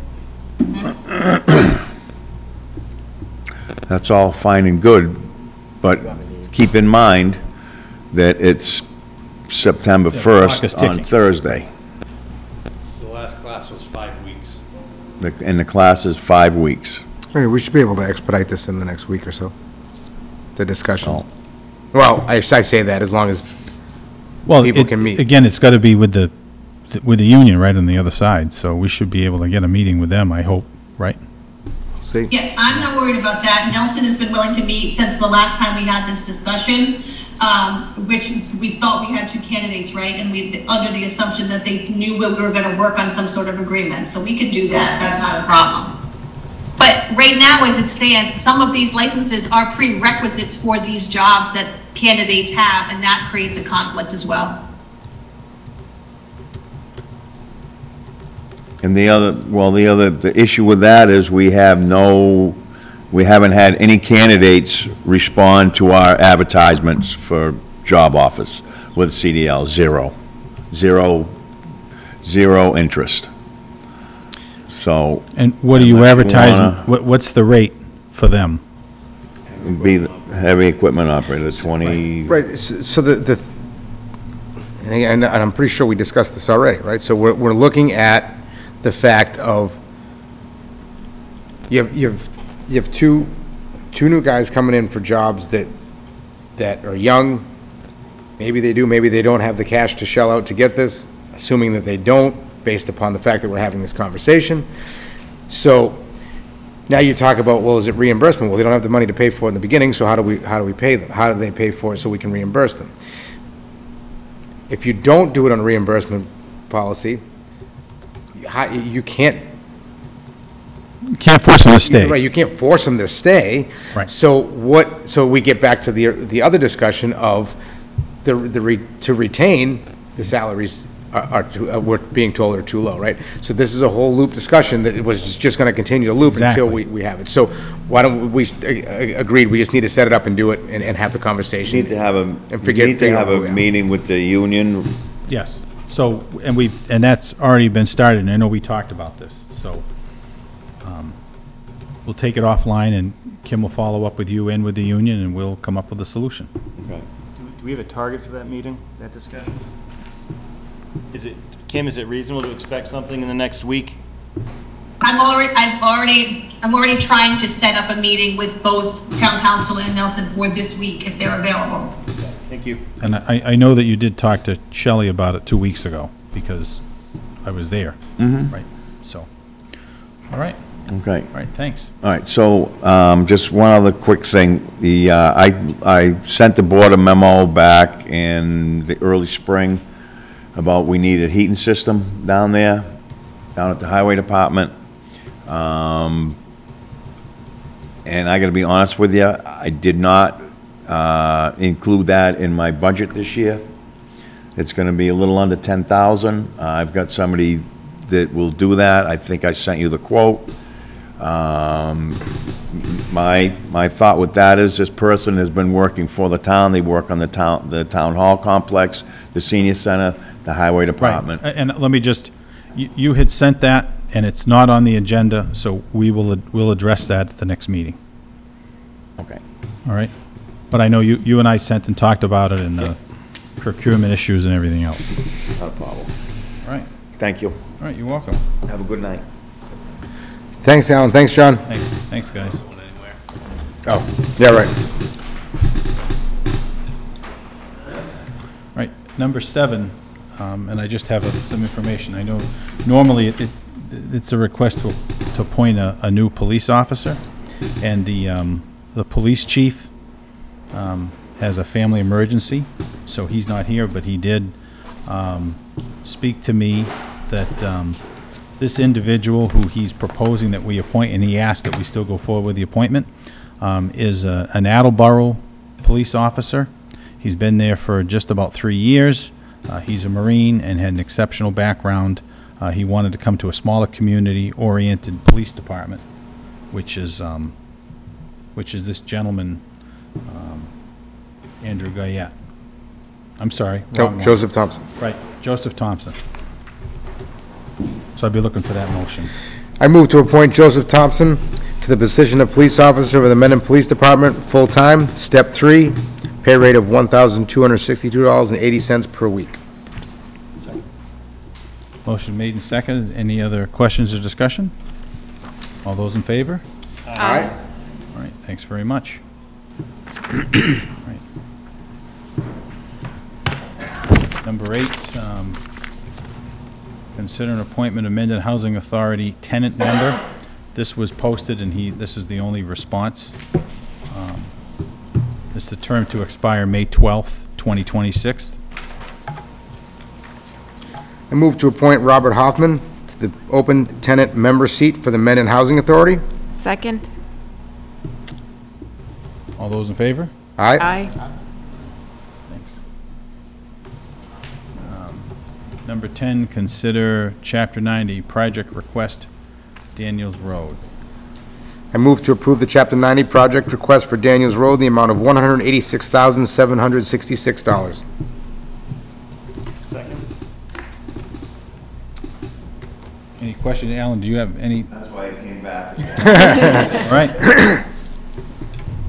That's all fine and good, but keep in mind that it's September Yeah, the clock is 1st on ticking. Thursday. The last class was 5 weeks. And the class is 5 weeks. Okay, we should be able to expedite this in the next week or so, the discussion. Oh. Well, I say that as long as Well, people can meet. Again, it's got to be with the union right on the other side, so we should be able to get a meeting with them, I hope, right? See? Yeah, I'm not worried about that. Nelson has been willing to meet since the last time we had this discussion, which we thought we had 2 candidates, right? And we, under the assumption that they knew we were going to work on some sort of agreement. So we could do that. That's not a problem. But right now, as it stands, some of these licenses are prerequisites for these jobs that candidates have, and that creates a conflict as well. And the issue with that is we haven't had any candidates respond to our advertisements for job offers with CDL. Zero interest. So. And what are you unless advertising, wanna what's the rate for them? Be the heavy equipment operator, 20. Right, so and again, and I'm pretty sure we discussed this already, right? So we're looking at the fact of, you have two new guys coming in for jobs that are young. Maybe they do, maybe they don't have the cash to shell out to get this, assuming that they don't, based upon the fact that we're having this conversation. So now you talk about, well, is it reimbursement? Well, they don't have the money to pay for it in the beginning, so how do we pay them? How do they pay for it so we can reimburse them? If you don't do it on a reimbursement policy, you can't. You can't force them to stay. Right, you can't force them to stay. Right. So we get back to the other discussion of to retain, the salaries we're being told are too low, right? So this is a whole loop discussion that it was just going to continue to loop until Exactly. we have it. So why don't we, agreed, we just need to set it up and do it and have the conversation. Need to have a meeting with the union. Yes, so, and that's already been started, and I know we talked about this, so, we'll take it offline, and Kim will follow up with you and with the union, and we'll come up with a solution. Okay. Do we have a target for that meeting, that discussion? Kim, is it reasonable to expect something in the next week? I'm already trying to set up a meeting with both town council and Nelson for this week, if they're available. Thank you. And I know that you did talk to Shelley about it 2 weeks ago, because I was there. Mm-hmm. Right, so, all right. Okay. All right, thanks. All right, so, just one other quick thing. I sent the board a memo back in the early spring about we need a heating system down there, down at the highway department. And I gotta be honest with you, I did not, include that in my budget this year. It's gonna be a little under 10,000. I've got somebody that will do that. I think I sent you the quote. My thought with that is this person has been working for the town. They work on the town hall complex, the senior center, the highway department. Right, and let me just, you had sent that, and it's not on the agenda, so we'll address that at the next meeting. Okay. All right? But I know you and I sent and talked about it, and the procurement issues and everything else. Not a problem. All right. Thank you. All right, you're welcome. Have a good night. Thanks, Alan. Thanks, John. Thanks, guys. Oh, yeah, right. Right, number 7, and I just have some information. I know normally it's a request to appoint a new police officer, and the police chief has a family emergency, so he's not here, but he did speak to me that this individual who he's proposing that we appoint, and he asked that we still go forward with the appointment, is an Attleboro police officer. He's been there for just about 3 years. He's a Marine and had an exceptional background. He wanted to come to a smaller community-oriented police department, which is this gentleman, Andrew Guyette. I'm sorry. Oh, wrong one. Joseph Thompson. Right, Joseph Thompson. So I'd be looking for that motion. I move to appoint Joseph Thompson to the position of police officer with the Mendon Police Department, full-time, step 3, pay rate of $1,262.80 per week. Motion made and seconded. Any other questions or discussion? All those in favor? Aye. All right, thanks very much. All right. Number 8, consider an appointment of Mendon Housing Authority tenant member. This was posted, and this is the only response. It's the term to expire May 12th, 2026. I move to appoint Robert Hoffman to the open tenant member seat for the Mendon Housing Authority. Second? All those in favor? Aye. Aye. Thanks. Number 10, consider Chapter 90 project request, Daniels Road. I move to approve the Chapter 90 project request for Daniels Road in the amount of $186,766. Second. Any question, Alan, do you have any? That's why I came back. All right.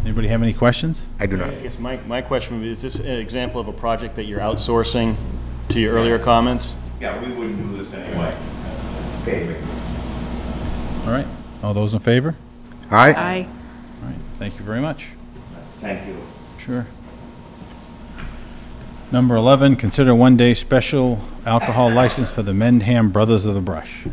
Anybody have any questions? I do not. I guess my question would be, is this an example of a project that you're outsourcing to your earlier comments? Yeah, we wouldn't do this anyway. Okay. All right. All those in favor? Aye. Aye. All right. Thank you very much. Thank you. Sure. Number 11, consider one-day special alcohol license for the Mendham Brothers of the Brush.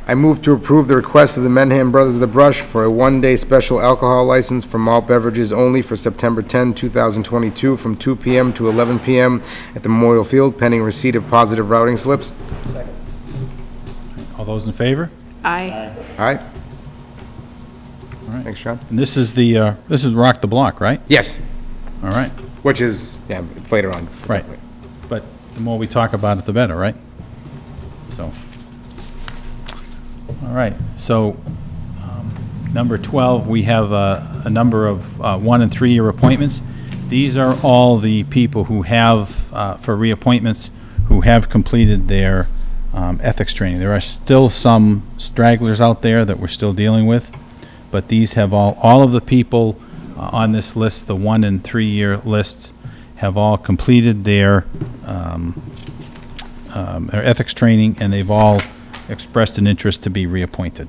I move to approve the request of the Mendham Brothers of the Brush for a one-day special alcohol license for malt beverages only for September 10, 2022, from 2 p.m. to 11 p.m. at the Memorial Field, pending receipt of positive routing slips. All those in favor? Aye. Aye. All right. Thanks, John. And this is Rock the Block, right? Yes, All right. which is, yeah, it's later on. Right. But the more we talk about it, the better, right? So, all right. So, number 12, we have a number of 1- and 3-year appointments. These are all the people who have, for reappointments, who have completed their ethics training. There are still some stragglers out there that we're still dealing with, but these have all of the people on this list, the 1- and 3-year lists, have all completed their ethics training, and they've all expressed an interest to be reappointed.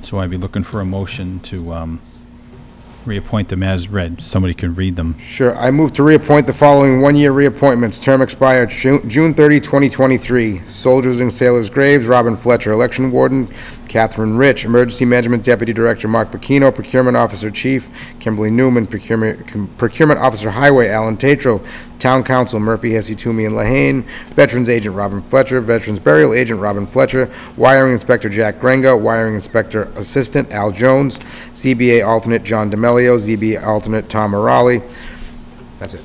So I'd be looking for a motion to reappoint them as read. Somebody can read them. Sure. I move to reappoint the following one-year reappointments. Term expired June 30, 2023. Soldiers and Sailors Graves, Robin Fletcher, Election Warden. Catherine Rich, Emergency Management Deputy Director Mark Bacchino, Procurement Officer Chief Kimberly Newman, Procurement Officer Highway Alan Tatro, Town Council Murphy, Hesse, Toomey, and Lahane, Veterans Agent Robin Fletcher, Veterans Burial Agent Robin Fletcher, Wiring Inspector Jack Grenga, Wiring Inspector Assistant Al Jones, ZBA Alternate John D'Amelio, ZBA Alternate Tom Morali. That's it.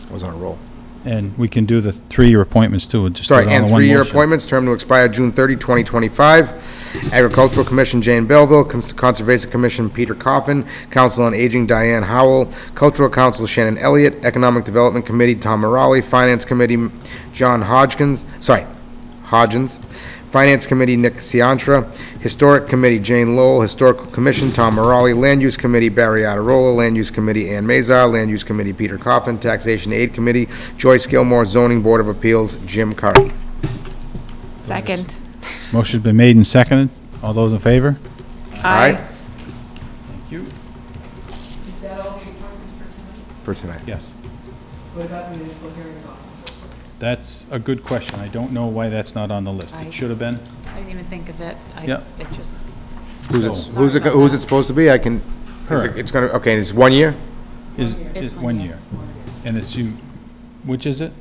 I was on a roll. And we can do the 3-year appointments too. Just do it Sorry, all and in one 3-year motion. appointments, term to expire June 30, 2025. Agricultural Commission, Jane Belleville. Conservation Commission, Peter Coffin. Council on Aging, Diane Howell. Cultural Council, Shannon Elliott. Economic Development Committee, Tom Morali. Finance Committee, John Hodgins. Finance Committee, Nick Ciantra. Historic Committee, Jane Lowell. Historical Commission, Tom Morali. Land Use Committee, Barry Aderola. Land Use Committee, Ann Mazar. Land Use Committee, Peter Coffin. Taxation Aid Committee, Joyce Gilmore. Zoning Board of Appeals, Jim Curry. Second? Motion's been made and seconded. All those in favor? Aye. Thank you. Is that all the appointments for tonight? For tonight. Yes. What about the municipal hearings officer? That's a good question. I don't know why that's not on the list. It should have been. I didn't even think of it. Yep. It just, Who's it supposed to be? I can, Her. it's gonna, okay, it's 1 year? Is It's 1 year. And it's you, which is it?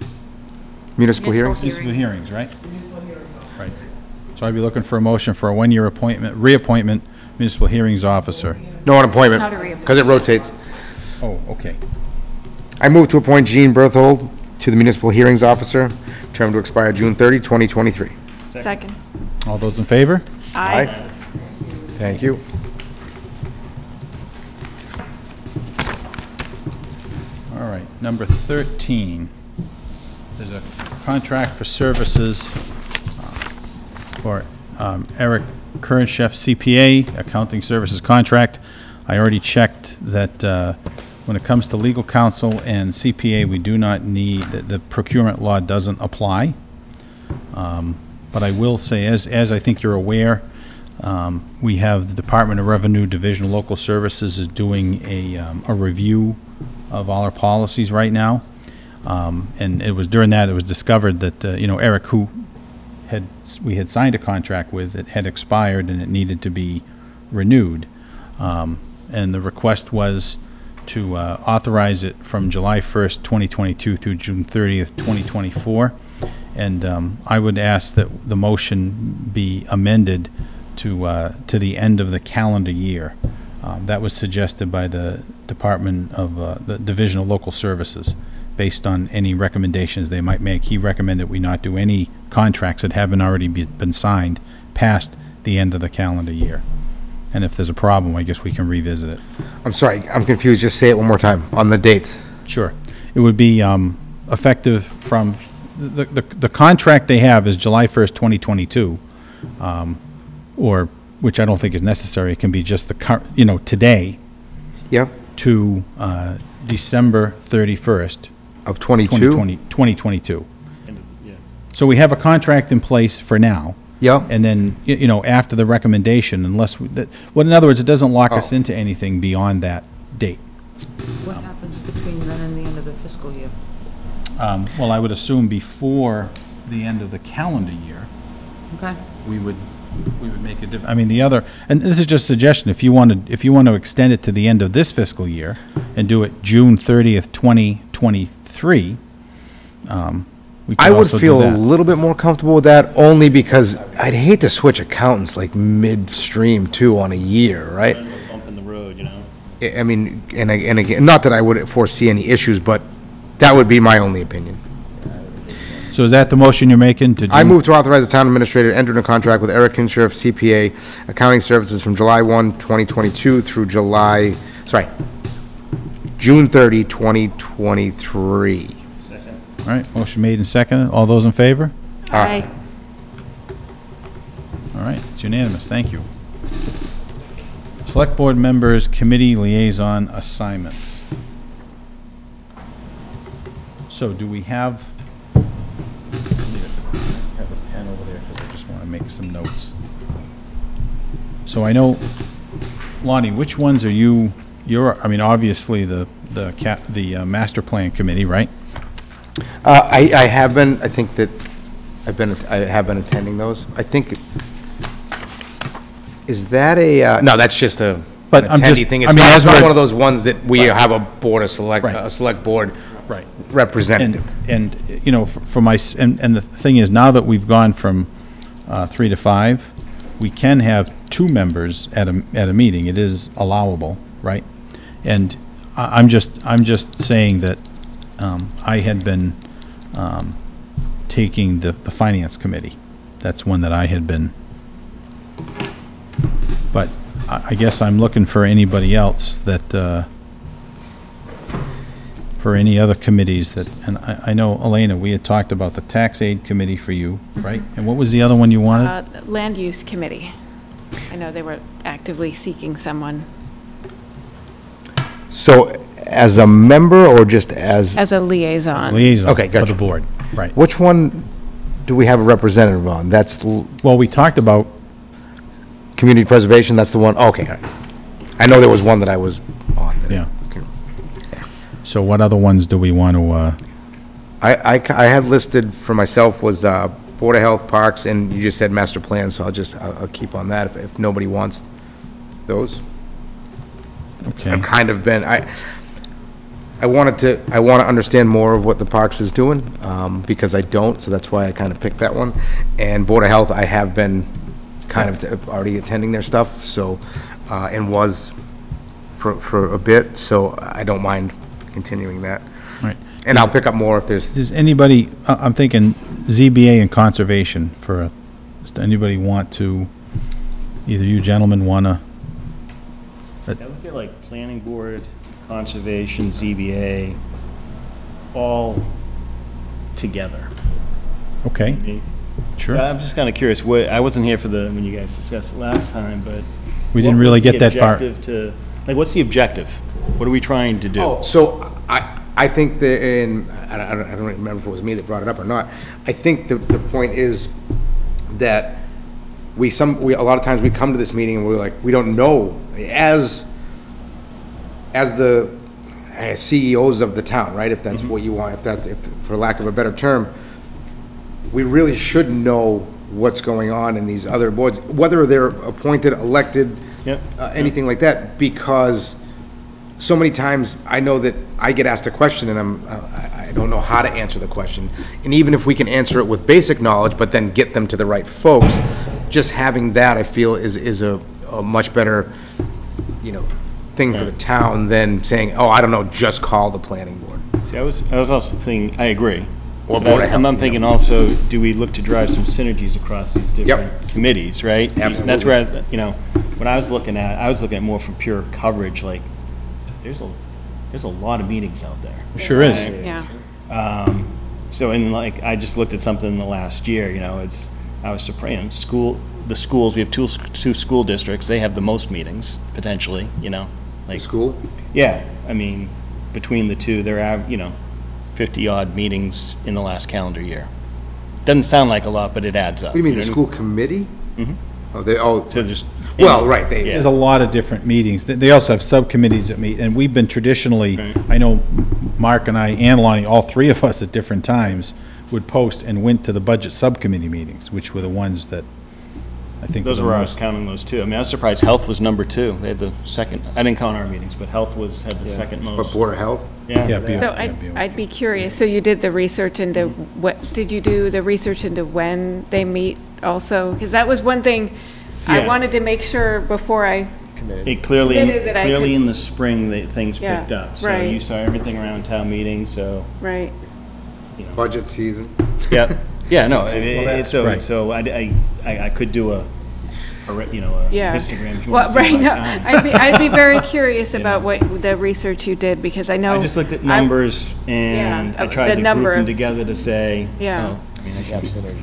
Municipal hearings? Municipal hearings, right? Right. So I'd be looking for a motion for a 1-year reappointment, municipal hearings officer. No, an appointment, Not a reappointment. because it rotates. Oh, okay. I move to appoint Jean Berthold to the Municipal Hearings Officer, term to expire June 30, 2023. Second? All those in favor? Aye. Thank you. All right, number 13. There's a contract for services for Eric Kernchef CPA, accounting services contract. I already checked that when it comes to legal counsel and CPA, we do not need, the procurement law doesn't apply. But I will say, as I think you're aware, we have the Department of Revenue Division of Local Services is doing a review of all our policies right now. And it was during that, it was discovered that, Eric, who we had signed a contract with, it had expired and it needed to be renewed. And the request was to authorize it from July 1st, 2022 through June 30th, 2024. And I would ask that the motion be amended to the end of the calendar year. That was suggested by the Department of the Division of Local Services, based on any recommendations they might make. He recommended we not do any contracts that haven't already been signed past the end of the calendar year. And if there's a problem, I guess we can revisit it. I'm sorry, I'm confused. Just say it one more time on the dates. Sure. It would be effective from, the contract they have is July 1st, 2022, or, which I don't think is necessary. It can be just the today. Yep. To December 31st. Of 22? 2022. So we have a contract in place for now. Yeah. And then, after the recommendation, unless, well, in other words, it doesn't lock us into anything beyond that date. What happens between then and the end of the fiscal year? Well, I would assume before the end of the calendar year. Okay. We would make a difference. I mean, the other, and this is just a suggestion, if you want to extend it to the end of this fiscal year and do it June 30th, 2023, I would feel a little bit more comfortable with that, only because I'd hate to switch accountants like midstream too on a year, right? Bump in the road, I mean, and again, not that I would foresee any issues, but that would be my only opinion. So is that the motion you're making? I move to authorize the town administrator to enter into a contract with Eric Kernchef CPA accounting services from July 1, 2022 through June 30, 2023. Second. All right, motion made and seconded. All those in favor? Aye. All right, it's unanimous. Thank you. Select Board members, committee liaison assignments. So do we have a pen over there because I just want to make some notes. So I know, Lonnie, which ones are you're, I mean, obviously the master plan committee, right? I have been, I think that I have been attending those. I think, is that a, no, that's just a But an I'm attendee just- thing. I It's not not one of those ones that we have a board of select board Right. representative. And for my, and the thing is, now that we've gone from 3 to 5, we can have 2 members at a meeting. It is allowable, right? And I'm just saying that I had been taking the finance committee. That's one that I had been. But I guess I'm looking for anybody else that, for any other committees that, and I know, Elena, we had talked about the tax aid committee for you, right? And what was the other one you wanted? Land use committee. I know they were actively seeking someone. So as a member or just as? As a liaison. Liaison. Okay, For gotcha. the board, right. Which one do we have a representative on? That's Well, we talked about, community preservation, that's the one, okay. I know there was one that I was on. yeah. So what other ones do we want to, I had listed for myself was Board of Health, Parks, and you just said master plan, so I'll keep on that if nobody wants those. okay. I've kind of been, I want to understand more of what the Parks is doing, because I don't, so that's why I kind of picked that one. And Board of Health, I have been kind of already attending their stuff, so, and was for a bit, so I don't mind continuing that. Right. And I'll pick up more if there's. Does anybody, I'm thinking ZBA and conservation does anybody want to, either you gentlemen want to? I look at like planning board, conservation, ZBA, all together. Okay, sure. So I'm just kind of curious, I wasn't here for when you guys discussed it last time, but. We didn't really get that far. What's the objective? What are we trying to do? Oh, so I think that, and I don't remember if it was me that brought it up or not. I think the point is that we a lot of times we come to this meeting and we're like, we don't know, as the CEOs of the town, right? If that's what you want, if for lack of a better term, we really should know what's going on in these other boards, whether they're appointed, elected, anything like that, because so many times I know that I get asked a question and I don't know how to answer the question. And even if we can answer it with basic knowledge, but then get them to the right folks, just having that, I feel, is a much better, thing for the town than saying, oh, I don't know, just call the planning board. See, I was also thinking, I agree. Or Board of Health, I'm thinking also, do we look to drive some synergies across these different committees, right? Absolutely. That's where, when I was looking at more for pure coverage, like, there's a lot of meetings out there. Sure is. Yeah. So, and like, I just looked at something in the last year, I was surprised. The schools, we have two school districts, they have the most meetings, potentially, like. School? Yeah, I mean, between the two, there are, 50-odd meetings in the last calendar year. Doesn't sound like a lot, but it adds up. What do you mean, the school committee? Mm-hmm. Oh, they all. So there's. Well, right, There's a lot of different meetings. They also have subcommittees that meet, and we've been traditionally, I know Mark and I and Lonnie, all three of us at different times, would post and went to the budget subcommittee meetings, which were the ones that I think Those were I was counting those too. I mean, I was surprised Health was number 2. They had the second, I didn't count our meetings, but Health had the second most. But Board of Health? Yeah. So I'd be curious, so you did the research into did you do the research into when they meet also? Because that was one thing I wanted to make sure before I It clearly committed in the spring that things picked up. So right. you saw everything around town meeting, so. Right. Budget season. Yeah. Yeah, no, right. so I could do a histogram if you want to see my time. I'd be very curious about what the research you did, because I know. I just looked at numbers and I tried to group them together to say, Yeah.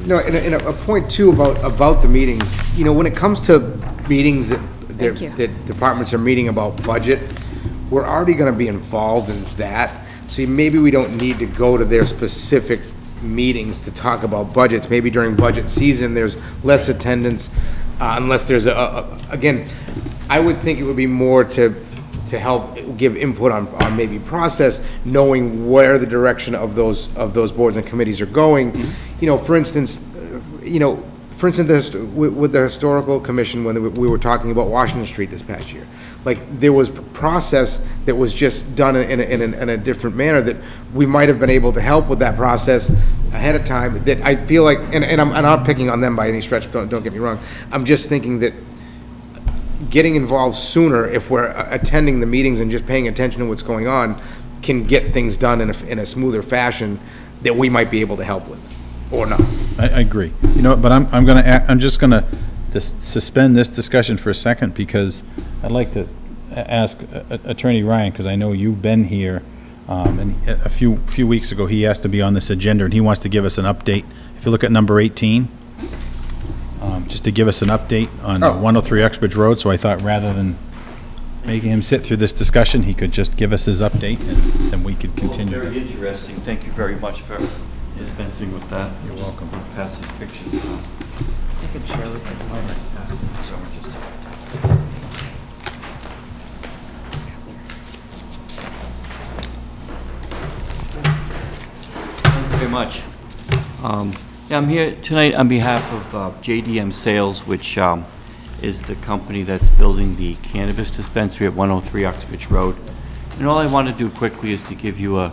No, and a point too about the meetings, when it comes to meetings that departments are meeting about budget, we're already gonna be involved in that. So maybe we don't need to go to their specific meetings to talk about budgets. Maybe during budget season, there's less attendance, unless there's again, I would think it would be more to help give input on maybe process, knowing where the direction of those boards and committees are going. For instance, with the Historical Commission, when we were talking about Washington Street this past year, like, there was process that was just done in a different manner that we might have been able to help with that process ahead of time, that I feel like, and I'm not picking on them by any stretch, don't get me wrong, I'm just thinking that getting involved sooner, if we're attending the meetings and just paying attention to what's going on, can get things done in a smoother fashion that we might be able to help with, or not. I agree. But I'm just gonna suspend this discussion for a second, because I'd like to ask Attorney Ryan, because I know you've been here, and a few weeks ago, he asked to be on this agenda, and he wants to give us an update. If you look at number 18, just to give us an update on 103 Uxbridge Road, so I thought rather than making him sit through this discussion, he could just give us his update, and then we could continue. Very interesting. Thank you very much for dispensing with that. You're welcome. Pass these pictures. You can share this. Thank you very much. I'm here tonight on behalf of JDM Sales, which is the company that's building the cannabis dispensary at 103 Uxbridge Road. And all I want to do quickly is to give you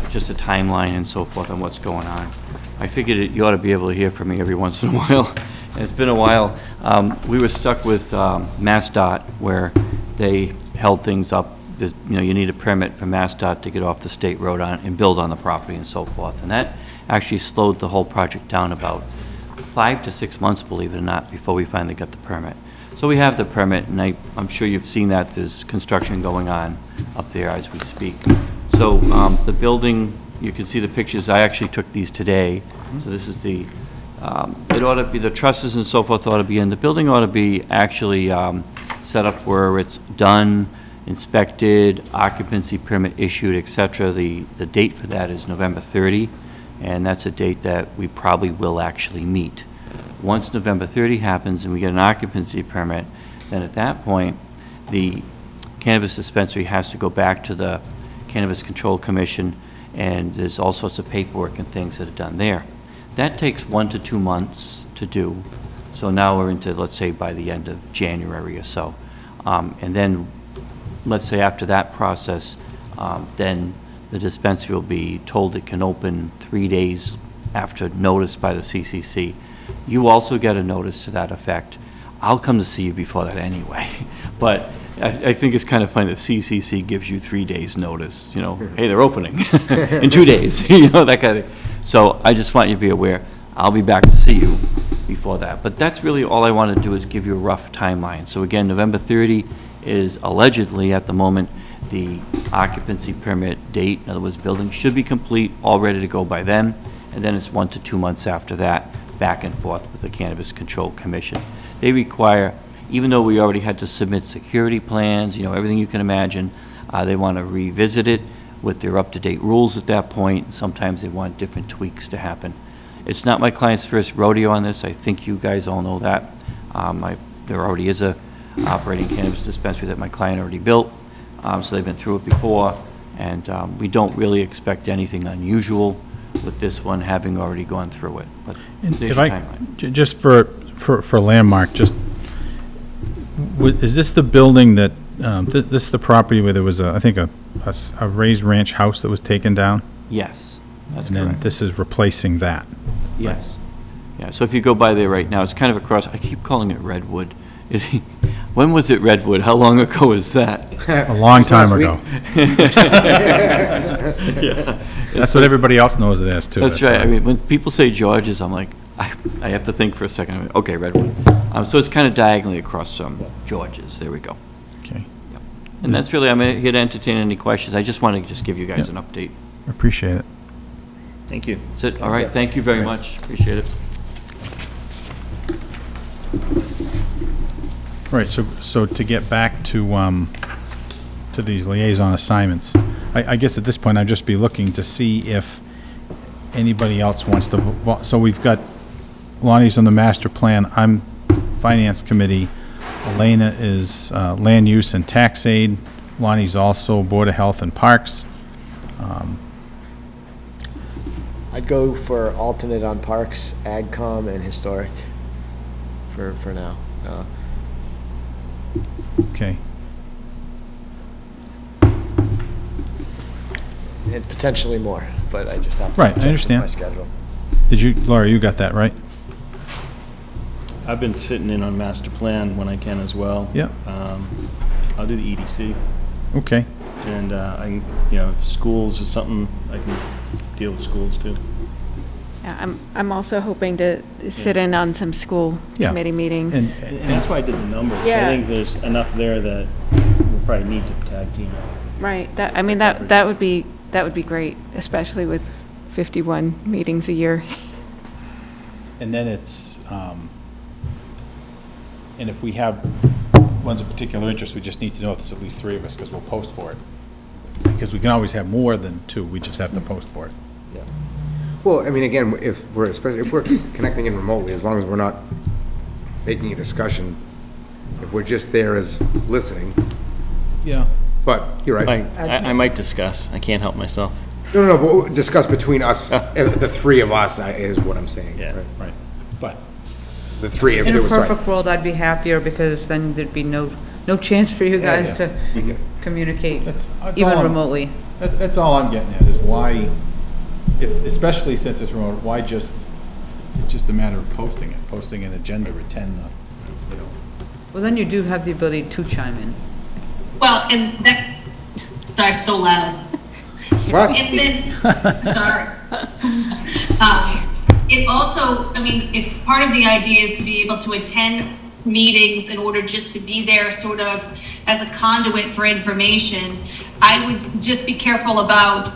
just a timeline and so forth on what's going on. I figured you ought to be able to hear from me every once in a while. And it's been a while. We were stuck with MassDOT, where they held things up. You need a permit from MassDOT to get off the state road and build on the property and so forth. And that actually slowed the whole project down about 5 to 6 months, believe it or not, before we finally got the permit. So we have the permit, and I'm sure you've seen that there's construction going on up there as we speak. So the building you can see the pictures. I actually took these today. So this is the, it ought to be, the trusses and so forth ought to be in. The building ought to be actually set up where it's done, inspected, occupancy permit issued, et cetera. The date for that is November 30, and that's a date that we probably will actually meet. Once November 30 happens and we get an occupancy permit, then at that point, the cannabis dispensary has to go back to the Cannabis Control Commission, and there's all sorts of paperwork and things that are done there. That takes 1 to 2 months to do. So now we're into, let's say, by the end of January or so. And then, let's say after that process, then the dispensary will be told it can open 3 days after notice by the CCC. You also get a notice to that effect. I'll come to see you before that anyway. But I think it's kind of funny that CCC gives you 3 days notice, you know, hey, they're opening in 2 days, you know, that kind of thing. So I just want you to be aware, I'll be back to see you before that. But that's really all I want to do is give you a rough timeline. So again, November 30 is allegedly at the moment the occupancy permit date. In other words, building should be complete, all ready to go by then. And then it's 1 to 2 months after that, back and forth with the Cannabis Control Commission. They require, even though we already had to submit security plans, you know, everything you can imagine, they want to revisit it with their up-to-date rules at that point. Sometimes they want different tweaks to happen. It's not my client's first rodeo on this. I think you guys all know that. There already is a operating cannabis dispensary that my client already built, so they've been through it before, and we don't really expect anything unusual with this one having already gone through it. But there's your timeline. Just for landmark, just is this the building that this is the property where there was I think a raised ranch house that was taken down? Yes, that's and correct. then this is replacing that. Yes. Yeah, so if you go by there right now, it's kind of across, I keep calling it Redwood. When was it Redwood? How long ago was that? A long time ago. Yeah. That's what everybody else knows it as, too. That's right. I mean, when people say George's, I'm like, I have to think for a second. Okay, Redwood. So it's kind of diagonally across from George's. There we go. Okay. Yep. And that's really, I'm here to entertain any questions. I just want to just give you guys an update. Appreciate it. Thank you. That's it. All right. Thank you very much. Appreciate it. Right, so to get back to these liaison assignments, I guess at this point I'd just be looking to see if anybody else wants to, so we've got, Lonnie's on the master plan, I'm finance committee, Elena is land use and tax aid, Lonnie's also Board of Health and Parks. I'd go for alternate on Parks, AgCom, and Historic for now. Okay. And potentially more, but I just have to Right, I check understand. my schedule. Did you, Laura, you got that, right? I've been sitting in on master plan when I can as well. Yeah. I'll do the EDC. Okay. And I can, you know, if schools is something, I can deal with schools too. Yeah, I'm also hoping to sit in on some school committee meetings. And that's why I did the numbers. Yeah. I think there's enough there that we'll probably need to tag team. Right. That, I mean, that would be great, especially with 51 meetings a year. And then it's, and if we have ones of particular interest, we just need to know if there's at least 3 of us, because we'll post for it. Because we can always have more than 2, we just have to post for it. Yeah. Well, I mean, again, especially if we're connecting in remotely, as long as we're not making a discussion, if we're just there as listening. Yeah. But you're right. I might discuss. I can't help myself. No, but we'll discuss between us, the 3 of us is what I'm saying. Yeah. Right. But the 3 of In a us. perfect world, I'd be happier because then there'd be no chance for you guys to communicate, That's even all remotely. That's all I'm getting at, is why, especially since it's remote, why it's just a matter of posting an agenda, attend the, you know. Well, then you do have the ability to chime in. Well, and that, sorry, so loud. What? And then, sorry. It also, I mean, if part of the idea is to be able to attend meetings in order just to be there sort of as a conduit for information, I would just be careful about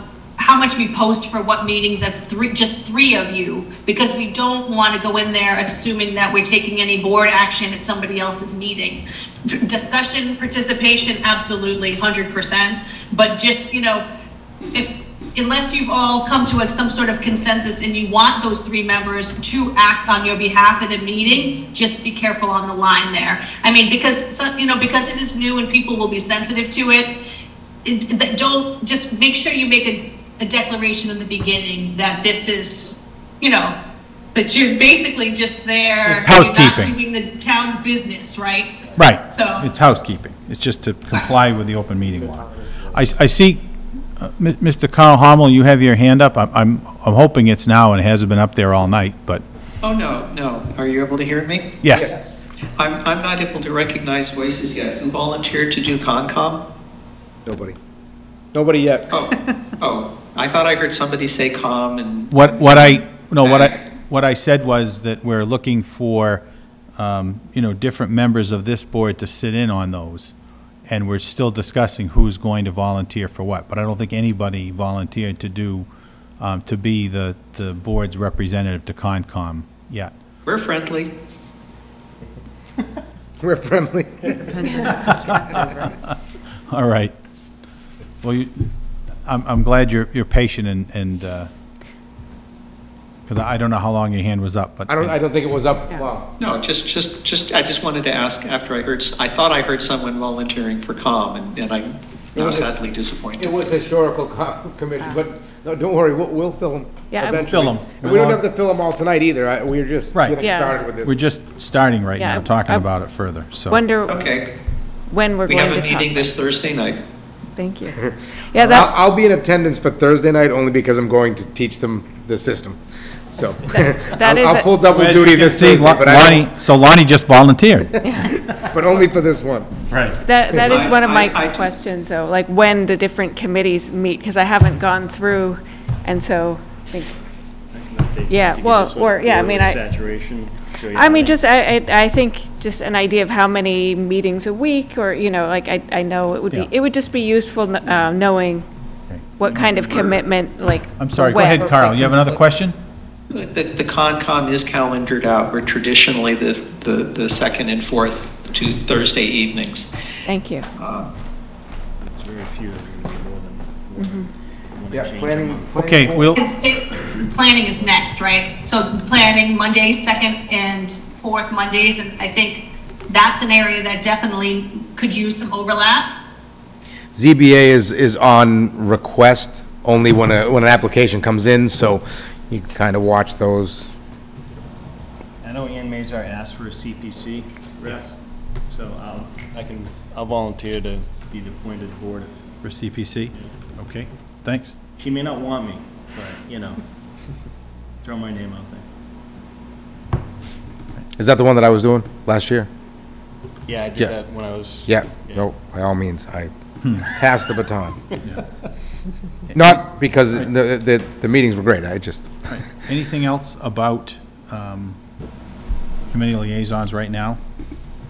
how much we post for what meetings of just three of you, because we don't want to go in there assuming that we're taking any board action at somebody else's meeting. Discussion, participation, absolutely, 100%. But just, you know, unless you've all come to some sort of consensus and you want those three members to act on your behalf at a meeting, just be careful on the line there. I mean, because, you know, because it is new and people will be sensitive to it, don't, just make sure you make a declaration in the beginning that this is, you know, that you're basically just there. It's housekeeping. You're not doing the town's business, right? Right. So It's housekeeping. It's just to comply with the open meeting law. I see, Mr. Carl Hommel, you have your hand up. I'm hoping it's now, and it hasn't been up there all night, but. Oh, no. Are you able to hear me? Yes. I'm not able to recognize voices yet. Who volunteered to do Concom? Nobody. Nobody yet. Oh, I thought I heard somebody say com and. What I said was that we're looking for, you know, different members of this board to sit in on those. And we're still discussing who's going to volunteer for what. But I don't think anybody volunteered to do, to be the board's representative to Concom yet. We're friendly. We're friendly. All right. Well, I'm glad you're patient and because I don't know how long your hand was up, but. I don't think it was up long. No, just, I just wanted to ask after I thought I heard someone volunteering for com and I'm now sadly disappointed. It was historical committee, but no, don't worry, we'll fill them eventually. Fill them. And we don't have to fill them all tonight either. We're just getting started with this. We're just starting right now, talking about it further, so. Wonder Okay. when we're We going have to a talk. meeting this Thursday night. Thank you. Yeah, that, I'll be in attendance for Thursday night only because I'm going to teach them the system. So I'll pull double duty this Thursday, but Lonnie just volunteered. but only for this one. Right. that is one of my questions, though, like when the different committees meet, because I haven't gone through, and so I think, yeah, well, or, yeah, I mean, Saturation. I mean, just, I think just an idea of how many meetings a week, or, you know, like, I know it would be, it would just be useful, knowing what kind of commitment, like. I'm sorry, go ahead, Carl, you have another question? The Concom is calendared out. We're traditionally the second and fourth to Thursday evenings. Thank you. There's very few that are going to be more than. Yeah, planning. Okay, planning is next, right? So planning Mondays, second and fourth Mondays, and I think that's an area that definitely could use some overlap. ZBA is on request only when an application comes in, so you can kind of watch those. I know Ann Mazar asked for a CPC rep, so I'll volunteer to be the appointed board for CPC. Okay, thanks. She may not want me, but you know, throw my name out there. Is that the one that I was doing last year? Yeah, I did that when I was. Yeah. No, by all means, I passed the baton. Not because the meetings were great. I just. Right. Anything else about committee liaisons right now?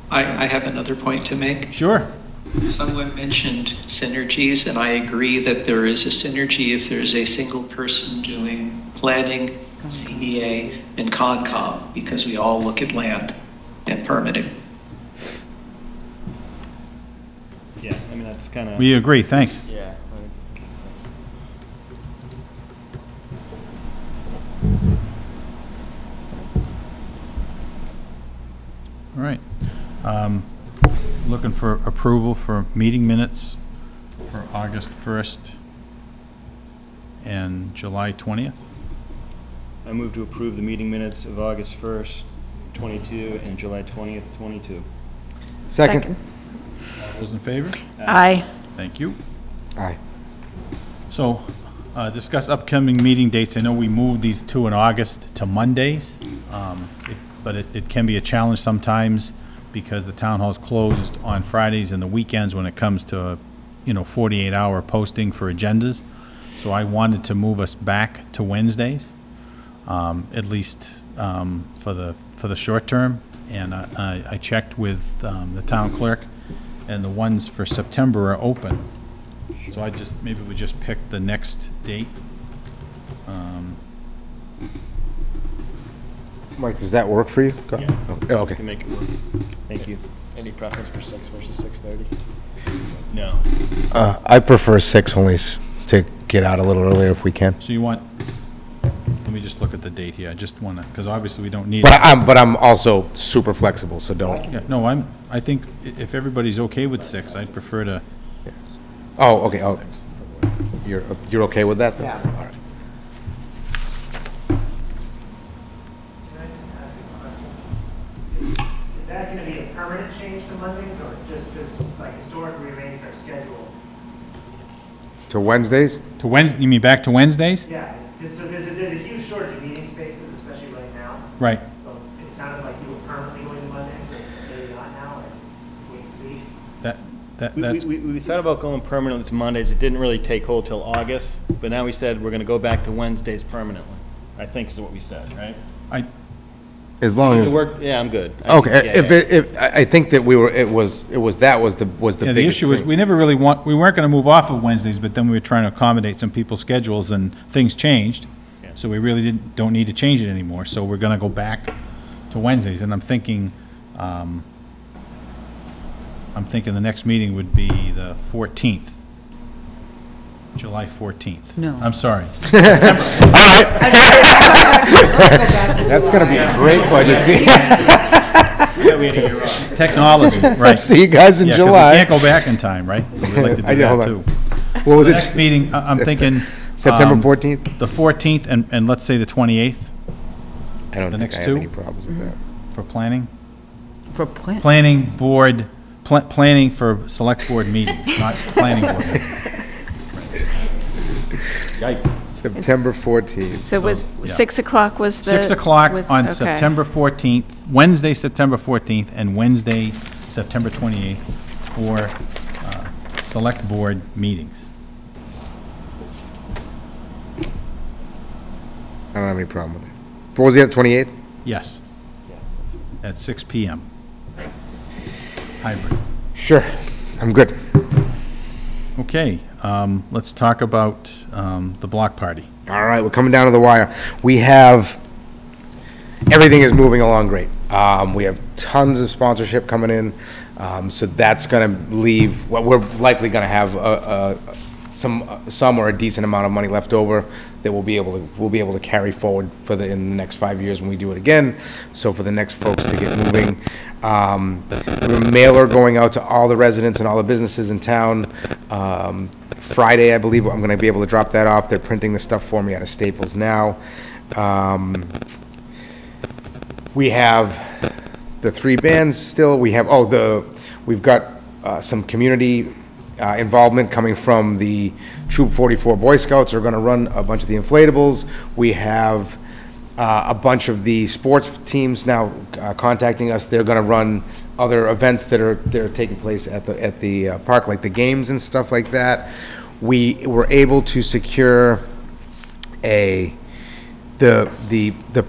I have another point to make. Sure. Someone mentioned synergies, and I agree that there is a synergy if there's a single person doing planning, CDA, and Concom, because we all look at land and permitting. Yeah, I mean, that's kind of. We agree, thanks. Yeah. All right. Looking for approval for meeting minutes for August 1st and July 20th. I move to approve the meeting minutes of August 1st, 22, and July 20th, 22. Second. All those in favor? Aye. Thank you. Aye. So, discuss upcoming meeting dates. I know we moved these two in August to Mondays, but it can be a challenge sometimes because the town hall is closed on Fridays and the weekends when it comes to, 48-hour posting for agendas. So I wanted to move us back to Wednesdays, at least for the short term. And I checked with the town clerk, and the ones for September are open. So maybe we just pick the next date. Mike, does that work for you? Go. Yeah. Oh, okay. Can make it work. Thank you. Any preference for 6 versus 6:30? No. I prefer 6 only to get out a little earlier if we can. So you want, let me just look at the date here. I just want to, because obviously we don't need. But I'm also super flexible, so don't. Yeah, no, I think if everybody's okay with 6, I'd prefer to. Oh, okay. Oh, you're okay with that? Then? Yeah. All right. Can I just ask you a question? Is that going to be a permanent change to Mondays, or just because, like, historically we arranged our schedule? To Wednesdays? To Wednesday, you mean back to Wednesdays? Yeah, so there's a huge shortage of meeting spaces, especially right now. Right. But it sounded like you were permanently going to Mondays, or maybe not now, or wait and see. That's. We thought about going permanently to Mondays. It didn't really take hold till August, but now we said we're going to go back to Wednesdays permanently. I think is what we said, right? As long as. Yeah, I'm good. Okay, if I think that that was the Yeah, the biggest issue is, thing. we weren't going to move off of Wednesdays, but then we were trying to accommodate some people's schedules, and things changed. Yeah. So we really don't need to change it anymore, so we're going to go back to Wednesdays, and I'm thinking the next meeting would be the 14th, July 14th. No. I'm sorry. That's gonna be a great budget season. It's technology, right. See you guys in Yeah, 'cause July. we can't go back in time, right? We'd like to do that, hold on. too. What was The it? next meeting, I'm thinking. September 14th? The 14th, and let's say the 28th I don't The think next I have two? any problems with that. for planning. For plan, Planning board, planning for select board meetings, not planning board. Yikes. September 14th. So was, yeah. 6 o'clock was the? 6 o'clock was- on okay. September 14th, Wednesday, September 14th, and Wednesday, September 28th for select board meetings. I don't have any problem with it. What was it, 28th? Yes. At 6 PM. Hybrid. Sure, I'm good. Okay, let's talk about the block party. All right, we're coming down to the wire. We have, everything is moving along great. We have tons of sponsorship coming in, so that's going to leave, well, we're likely going to have some or a decent amount of money left over that we'll be able to carry forward in the next 5 years when we do it again. So for the next folks to get moving, we have a mailer going out to all the residents and all the businesses in town. Friday, I believe, I'm going to be able to drop that off. They're printing the stuff for me out of Staples now. We have the 3 bands still. We have, we've got some community involvement coming from the Troop 44 Boy Scouts who are going to run a bunch of the inflatables. We have a bunch of the sports teams now contacting us. They're going to run other events that are taking place at the park, like the games and stuff like that. We were able to secure the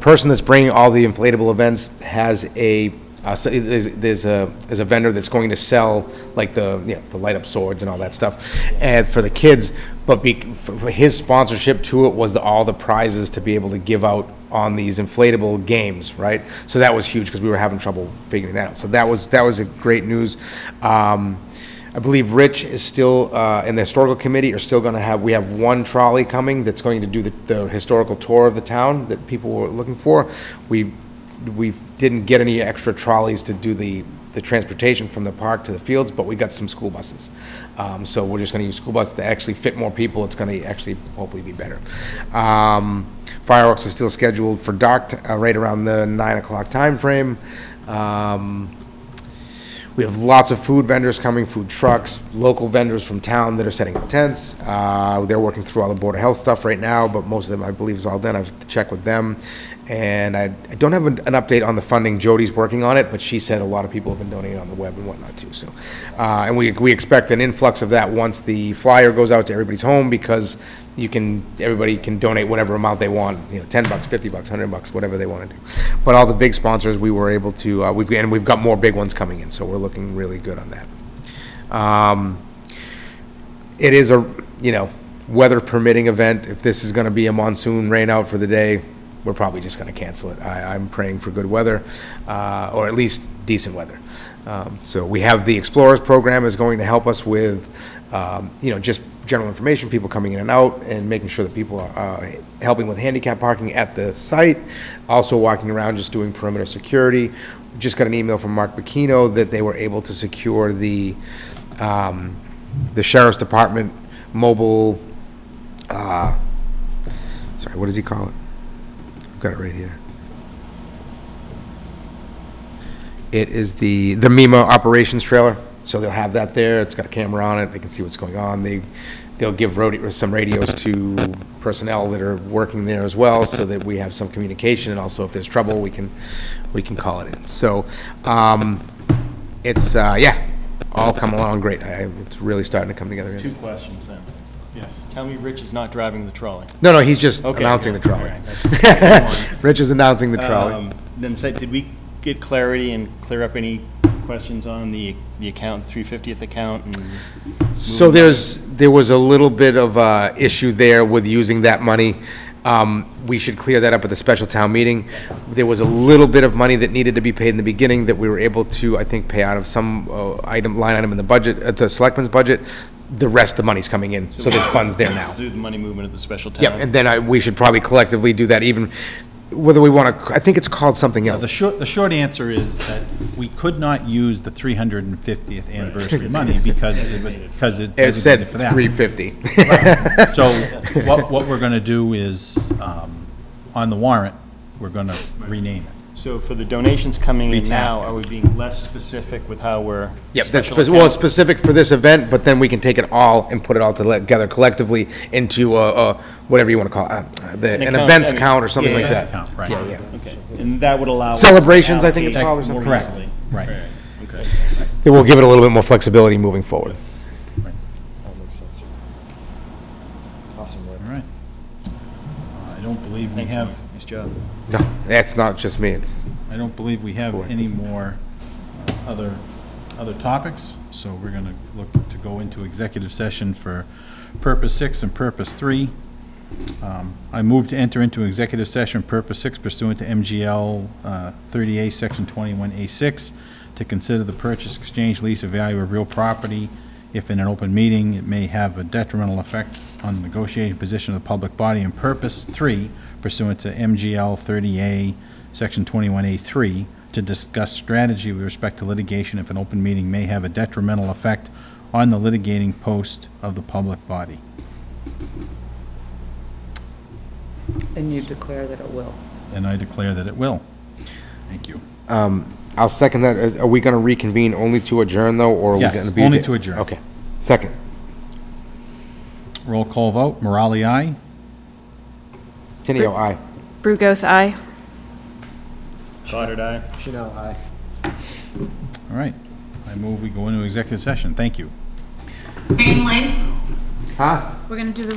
person that's bringing all the inflatable events has there's a vendor that's going to sell like the light up swords and all that stuff, and for the kids. But for his sponsorship to it was all the prizes to be able to give out on these inflatable games, right? So that was huge because we were having trouble figuring that out. So that was a great news. I believe Rich is still, and the historical committee are still going to have, we have one trolley coming that's going to do the historical tour of the town that people were looking for. We didn't get any extra trolleys to do the transportation from the park to the fields, but we got some school buses. So we're just going to use school buses to actually fit more people. It's going to actually hopefully be better. Fireworks are still scheduled for dark, right around the 9 o'clock time frame. We have lots of food vendors coming, food trucks, local vendors from town that are setting up tents. They're working through all the Board of Health stuff right now, but most of them, I believe, is all done. I have to check with them. And I don't have an update on the funding. Jody's working on it, but she said a lot of people have been donating on the web and whatnot too. So, and we expect an influx of that once the flyer goes out to everybody's home, because everybody can donate whatever amount they want, $10, $50, $100, whatever they want to do. But all the big sponsors, we were able to, we've got more big ones coming in, so we're looking really good on that. it is a, you know, weather permitting event. If this is gonna be a monsoon rain out for the day, we're probably just gonna cancel it. I'm praying for good weather, or at least decent weather. So we have the Explorers program is going to help us with, you know, just general information, people coming in and out, and making sure that people are helping with handicap parking at the site. Also walking around, just doing perimeter security. Just got an email from Mark Bacchino that they were able to secure the Sheriff's Department mobile, sorry, what does he call it? I've got it right here. It is the MEMA operations trailer. So they'll have that there. It's got a camera on it. They can see what's going on. They'll give some radios to personnel that are working there as well, so that we have some communication. And also, if there's trouble, we can call it in. So it's yeah, all come along great. It's really starting to come together. 2 questions then. Yes. Tell me Rich is not driving the trolley. No, he's just announcing the trolley. All right, that's Rich is announcing the trolley. Then did we get clarity and clear up any questions on the account, 350th account? And so there was a little bit of issue there with using that money. We should clear that up at the special town meeting. There was a little bit of money that needed to be paid in the beginning that we were able to, I think, pay out of some line item in the budget, at the selectmen's budget. The rest of the money's coming in, so there's funds there now. Do the money movement at the special town. Yeah, and then we should probably collectively do that, even whether we want to. I think it's called something else. The short answer is that we could not use the 350th anniversary money because it said for that. 350. Right. So what we're going to do is on the warrant, we're going to rename it. So for the donations coming in now, are we being less specific with how we're? Yep, well, it's specific for this event, but then we can take it all and put it all together collectively into whatever you want to call it, an events account or something like that. Account, right. Yeah, yeah. Okay, and that would allow celebrations, I think it's called, or something. Correct. Right. Okay. It will give it a little bit more flexibility moving forward. Right. That makes sense. Awesome work. All right. I don't believe we have. Nice job. No, that's not just me. I don't believe we have any more other topics, so we're going to look to go into executive session for Purpose 6 and Purpose 3. I move to enter into executive session Purpose 6 pursuant to MGL 30A Section 21A6 to consider the purchase, exchange, lease, or value of real property. If in an open meeting, it may have a detrimental effect on the negotiating position of the public body. And Purpose 3 pursuant to MGL 30A Section 21A3 to discuss strategy with respect to litigation if an open meeting may have a detrimental effect on the litigating post of the public body. And you declare that it will. And I declare that it will. Thank you. I'll second that. Are we going to reconvene only to adjourn, though, or are we going to be? Yes, only to adjourn. Okay. Second. Roll call vote. Morale, aye. Tenio, aye. Brugos, aye. Goddard, aye. Chanel, aye. All right. I move we go into executive session. Thank you. Dane Lake? Huh? We're going to do the